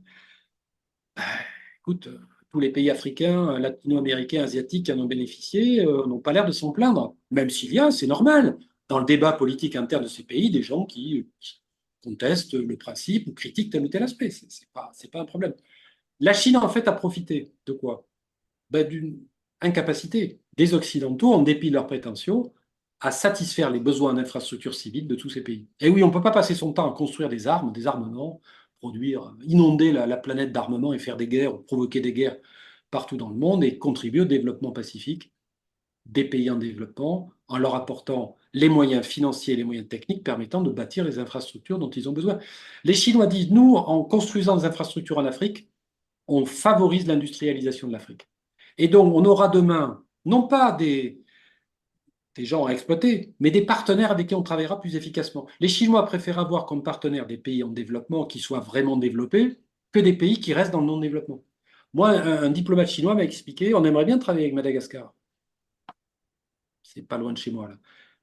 Écoute, tous les pays africains, latino-américains, asiatiques qui en ont bénéficié n'ont pas l'air de s'en plaindre. Même s'il y a, c'est normal, dans le débat politique interne de ces pays, des gens qui contestent le principe ou critiquent tel ou tel aspect. C'est pas un problème. La Chine, en fait, a profité de quoi? Ben, d'une incapacité des Occidentaux, en dépit de leurs prétentions, à satisfaire les besoins d'infrastructures civiles de tous ces pays. Et oui, on ne peut pas passer son temps à construire des armes, des armements, produire, inonder la planète d'armements et faire des guerres, ou provoquer des guerres partout dans le monde et contribuer au développement pacifique des pays en développement en leur apportant les moyens financiers et les moyens techniques permettant de bâtir les infrastructures dont ils ont besoin. Les Chinois disent, nous, en construisant des infrastructures en Afrique, on favorise l'industrialisation de l'Afrique. Et donc, on aura demain, non pas des gens à exploiter, mais des partenaires avec qui on travaillera plus efficacement. Les Chinois préfèrent avoir comme partenaires des pays en développement qui soient vraiment développés que des pays qui restent dans le non-développement. Moi, un diplomate chinois m'a expliqué, on aimerait bien travailler avec Madagascar. C'est pas loin de chez moi, là.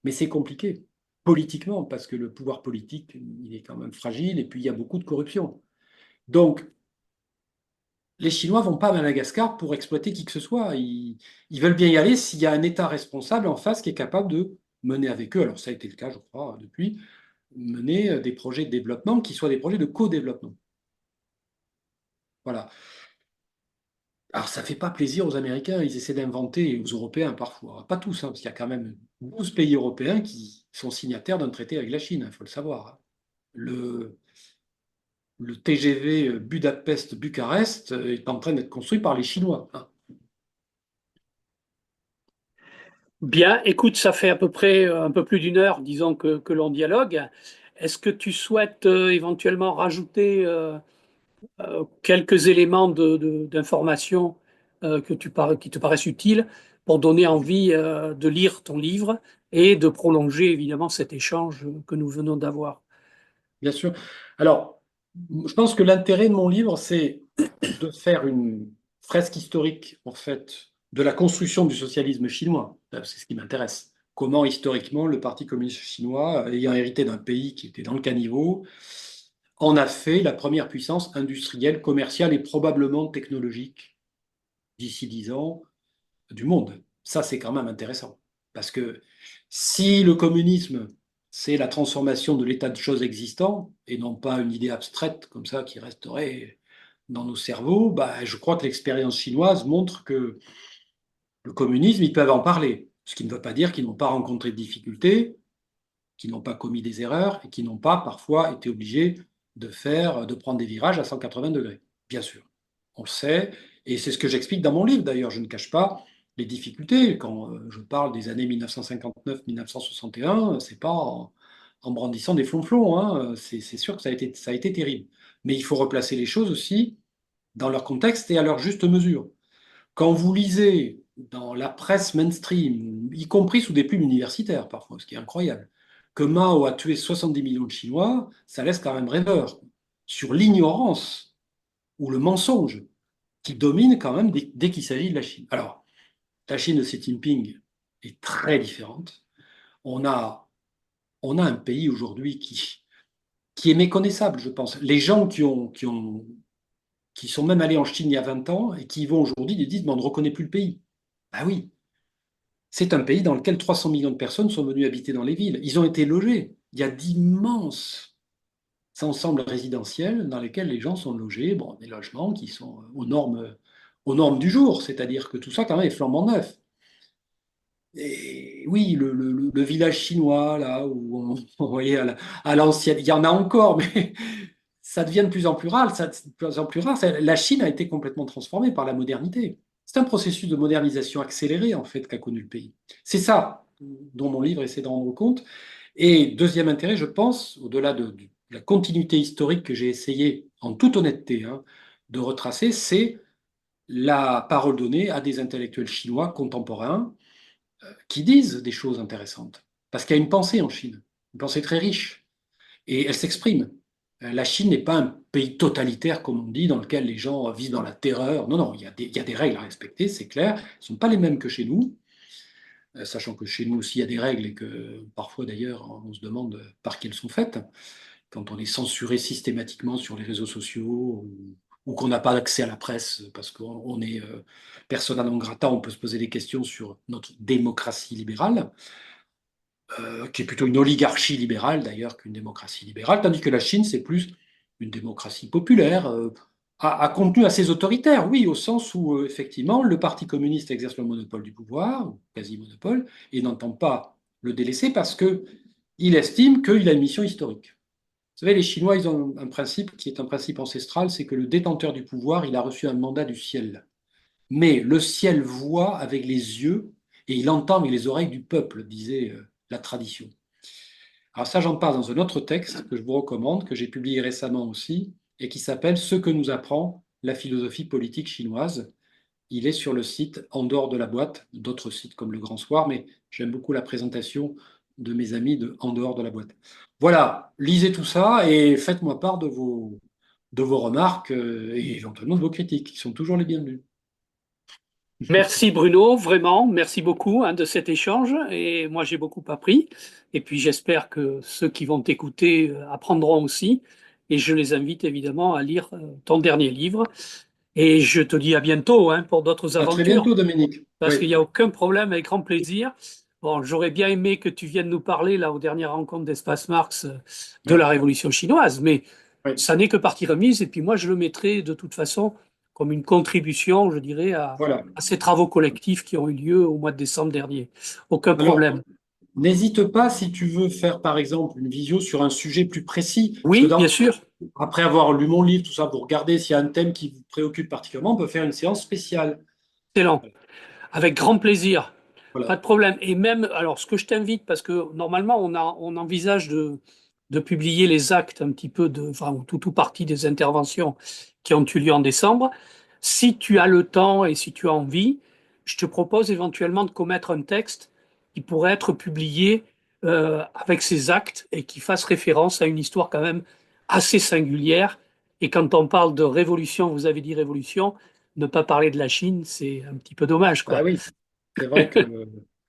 Mais c'est compliqué, politiquement, parce que le pouvoir politique, il est quand même fragile, et puis il y a beaucoup de corruption. Donc, les Chinois vont pas à Madagascar pour exploiter qui que ce soit. Ils veulent bien y aller s'il y a un État responsable en face qui est capable de mener avec eux, alors ça a été le cas, je crois, depuis, mener des projets de développement qui soient des projets de co-développement. Voilà. Alors ça fait pas plaisir aux Américains, ils essaient d'inventer, et aux Européens parfois, pas tous, hein, parce qu'il y a quand même 12 pays européens qui sont signataires d'un traité avec la Chine, il faut le savoir, hein. Le, le TGV Budapest-Bucarest est en train d'être construit par les Chinois, hein. Bien, écoute, ça fait à peu près un peu plus d'une heure, disons, que l'on dialogue. Est-ce que tu souhaites éventuellement rajouter quelques éléments d'information qui te paraissent utiles pour donner envie de lire ton livre et de prolonger évidemment cet échange que nous venons d'avoir? Bien sûr. Alors, je pense que l'intérêt de mon livre, c'est de faire une fresque historique, en fait, de la construction du socialisme chinois. C'est ce qui m'intéresse. Comment, historiquement, le Parti communiste chinois, ayant hérité d'un pays qui était dans le caniveau, en a fait la première puissance industrielle, commerciale et probablement technologique d'ici 10 ans du monde. Ça, c'est quand même intéressant. Parce que si le communisme, c'est la transformation de l'état de choses existant, et non pas une idée abstraite comme ça qui resterait dans nos cerveaux, bah, je crois que l'expérience chinoise montre que le communisme, ils peuvent en parler. Ce qui ne veut pas dire qu'ils n'ont pas rencontré de difficultés, qu'ils n'ont pas commis des erreurs et qu'ils n'ont pas parfois été obligés de prendre des virages à 180 degrés. Bien sûr, on le sait, et c'est ce que j'explique dans mon livre d'ailleurs. Je ne cache pas les difficultés. Quand je parle des années 1959-1961, c'est pas en brandissant des flonflons, hein. C'est sûr que ça a été terrible. Mais il faut replacer les choses aussi dans leur contexte et à leur juste mesure. Quand vous lisez dans la presse mainstream, y compris sous des plumes universitaires parfois, ce qui est incroyable, que Mao a tué 70 millions de Chinois, ça laisse quand même rêveur sur l'ignorance ou le mensonge qui domine quand même dès qu'il s'agit de la Chine. Alors, la Chine de Xi Jinping est très différente. On a, on a un pays aujourd'hui qui est méconnaissable, je pense. Les gens qui sont même allés en Chine il y a 20 ans et qui y vont aujourd'hui, ils disent, mais on ne reconnaît plus le pays. Ben oui, c'est un pays dans lequel 300 millions de personnes sont venues habiter dans les villes. Ils ont été logés. Il y a d'immenses ensembles résidentiels dans lesquels les gens sont logés, bon, des logements qui sont aux normes du jour, c'est-à-dire que tout ça quand même est flambant neuf. Et oui, le village chinois, là, où on voyait à l'ancienne, il y en a encore, mais ça devient de plus en plus rare. De plus en plus rare. La Chine a été complètement transformée par la modernité. C'est un processus de modernisation accéléré, en fait, qu'a connu le pays. C'est ça dont mon livre essaie de rendre compte. Et deuxième intérêt, je pense, au-delà de la continuité historique que j'ai essayé, en toute honnêteté, hein, de retracer, c'est la parole donnée à des intellectuels chinois contemporains qui disent des choses intéressantes. Parce qu'il y a une pensée en Chine, une pensée très riche, et elle s'exprime. La Chine n'est pas un pays totalitaire, comme on dit, dans lequel les gens vivent dans la terreur. Non, non, il y a des règles à respecter, c'est clair. Elles ne sont pas les mêmes que chez nous, sachant que chez nous aussi, il y a des règles et que parfois, d'ailleurs, on se demande par qui elles sont faites. Quand on est censuré systématiquement sur les réseaux sociaux ou qu'on n'a pas accès à la presse parce qu'on est persona non grata, on peut se poser des questions sur notre démocratie libérale, qui est plutôt une oligarchie libérale d'ailleurs qu'une démocratie libérale, tandis que la Chine, c'est plus une démocratie populaire, à contenu assez autoritaire, oui, au sens où effectivement le Parti communiste exerce le monopole du pouvoir, ou quasi-monopole, et n'entend pas le délaisser parce qu'il estime qu'il a une mission historique. Vous savez, les Chinois, ils ont un principe qui est un principe ancestral, c'est que le détenteur du pouvoir, il a reçu un mandat du ciel. Mais le ciel voit avec les yeux et il entend avec les oreilles du peuple, disait la tradition. Alors ça, j'en parle dans un autre texte que je vous recommande, que j'ai publié récemment aussi, et qui s'appelle Ce que nous apprend la philosophie politique chinoise. Il est sur le site En dehors de la boîte, d'autres sites comme Le Grand Soir, mais j'aime beaucoup la présentation de mes amis de En dehors de la boîte. Voilà, lisez tout ça et faites-moi part de vos remarques et éventuellement de vos critiques, qui sont toujours les bienvenues. Merci Bruno, vraiment, merci beaucoup de cet échange et moi j'ai beaucoup appris et puis j'espère que ceux qui vont t'écouter apprendront aussi et je les invite évidemment à lire ton dernier livre et je te dis à bientôt pour d'autres À très aventures bientôt, Dominique. parce qu'il Oui, n'y a aucun problème, avec grand plaisir. Bon, j'aurais bien aimé que tu viennes nous parler là aux dernières rencontres d'Espace Marx de oui, la Révolution chinoise, mais oui. ça n'est que partie remise et puis moi je le mettrai de toute façon comme une contribution, je dirais, Voilà. à ces travaux collectifs qui ont eu lieu au mois de décembre dernier. Aucun Alors, problème. n'hésite pas si tu veux faire, par exemple, une visio sur un sujet plus précis, parce que Oui, bien sûr, après avoir lu mon livre, tout ça, vous regardez s'il y a un thème qui vous préoccupe particulièrement, on peut faire une séance spéciale. excellent. Avec grand plaisir. Pas Voilà. de problème. Et même, alors, ce que je t'invite, parce que normalement, on envisage de publier les actes un petit peu enfin, ou tout ou partie des interventions qui ont eu lieu en décembre. Si tu as le temps et si tu as envie, je te propose éventuellement de commettre un texte qui pourrait être publié avec ces actes et qui fasse référence à une histoire quand même assez singulière. Et quand on parle de révolution, vous avez dit révolution, ne pas parler de la Chine, c'est un petit peu dommage, Bah quoi. oui, c'est vrai que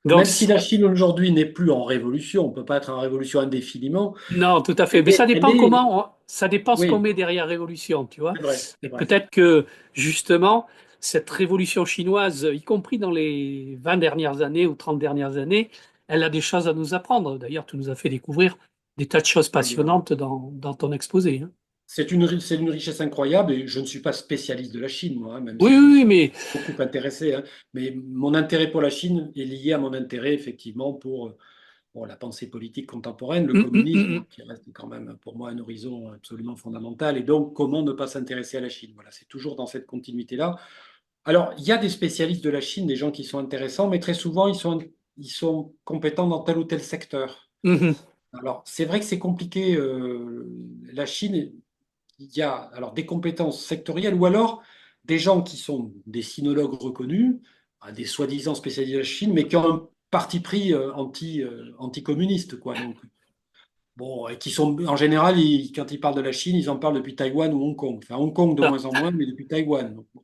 Donc, même si la Chine aujourd'hui n'est plus en révolution, on ne peut pas être en révolution indéfiniment, non, tout à fait. Mais ça elle dépend est, ça dépend ce qu'on oui, met derrière révolution, tu vois. c'est vrai, c'est Et vrai. peut-être que, justement, cette révolution chinoise, y compris dans les 20 dernières années ou 30 dernières années, elle a des choses à nous apprendre. D'ailleurs, tu nous as fait découvrir des tas de choses Ah bien. passionnantes dans ton exposé. C'est une richesse incroyable et je ne suis pas spécialiste de la Chine, moi, hein, même Oui, si je me oui, oui, suis mais beaucoup intéressé, hein. Mais mon intérêt pour la Chine est lié à mon intérêt, effectivement, pour bon, la pensée politique contemporaine, le hum, hum, hum, communisme, hum. qui reste quand même pour moi un horizon absolument fondamental. Et donc, comment ne pas s'intéresser à la Chine? Voilà, c'est toujours dans cette continuité-là. Alors, il y a des spécialistes de la Chine, des gens qui sont intéressants, mais très souvent, ils sont compétents dans tel ou tel secteur. Mhm. Alors, c'est vrai que c'est compliqué. La Chine, il y a alors des compétences sectorielles ou alors des gens qui sont des sinologues reconnus, des soi-disant spécialistes de la Chine, mais qui ont un parti pris anticommuniste, quoi. Donc, bon, et qui sont en général, quand ils parlent de la Chine, ils en parlent depuis Taïwan ou Hong Kong. Enfin, Hong Kong de Ça. moins en moins, mais depuis Taïwan. Donc, bon.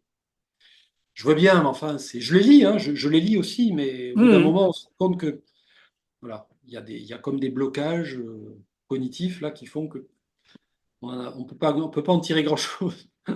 Je vois bien, mais enfin, je les lis, hein, je les lis aussi, mais au bout d'un Mhm. moment, on se rend compte que voilà, il y a comme des blocages cognitifs là qui font que on peut pas en tirer grand-chose.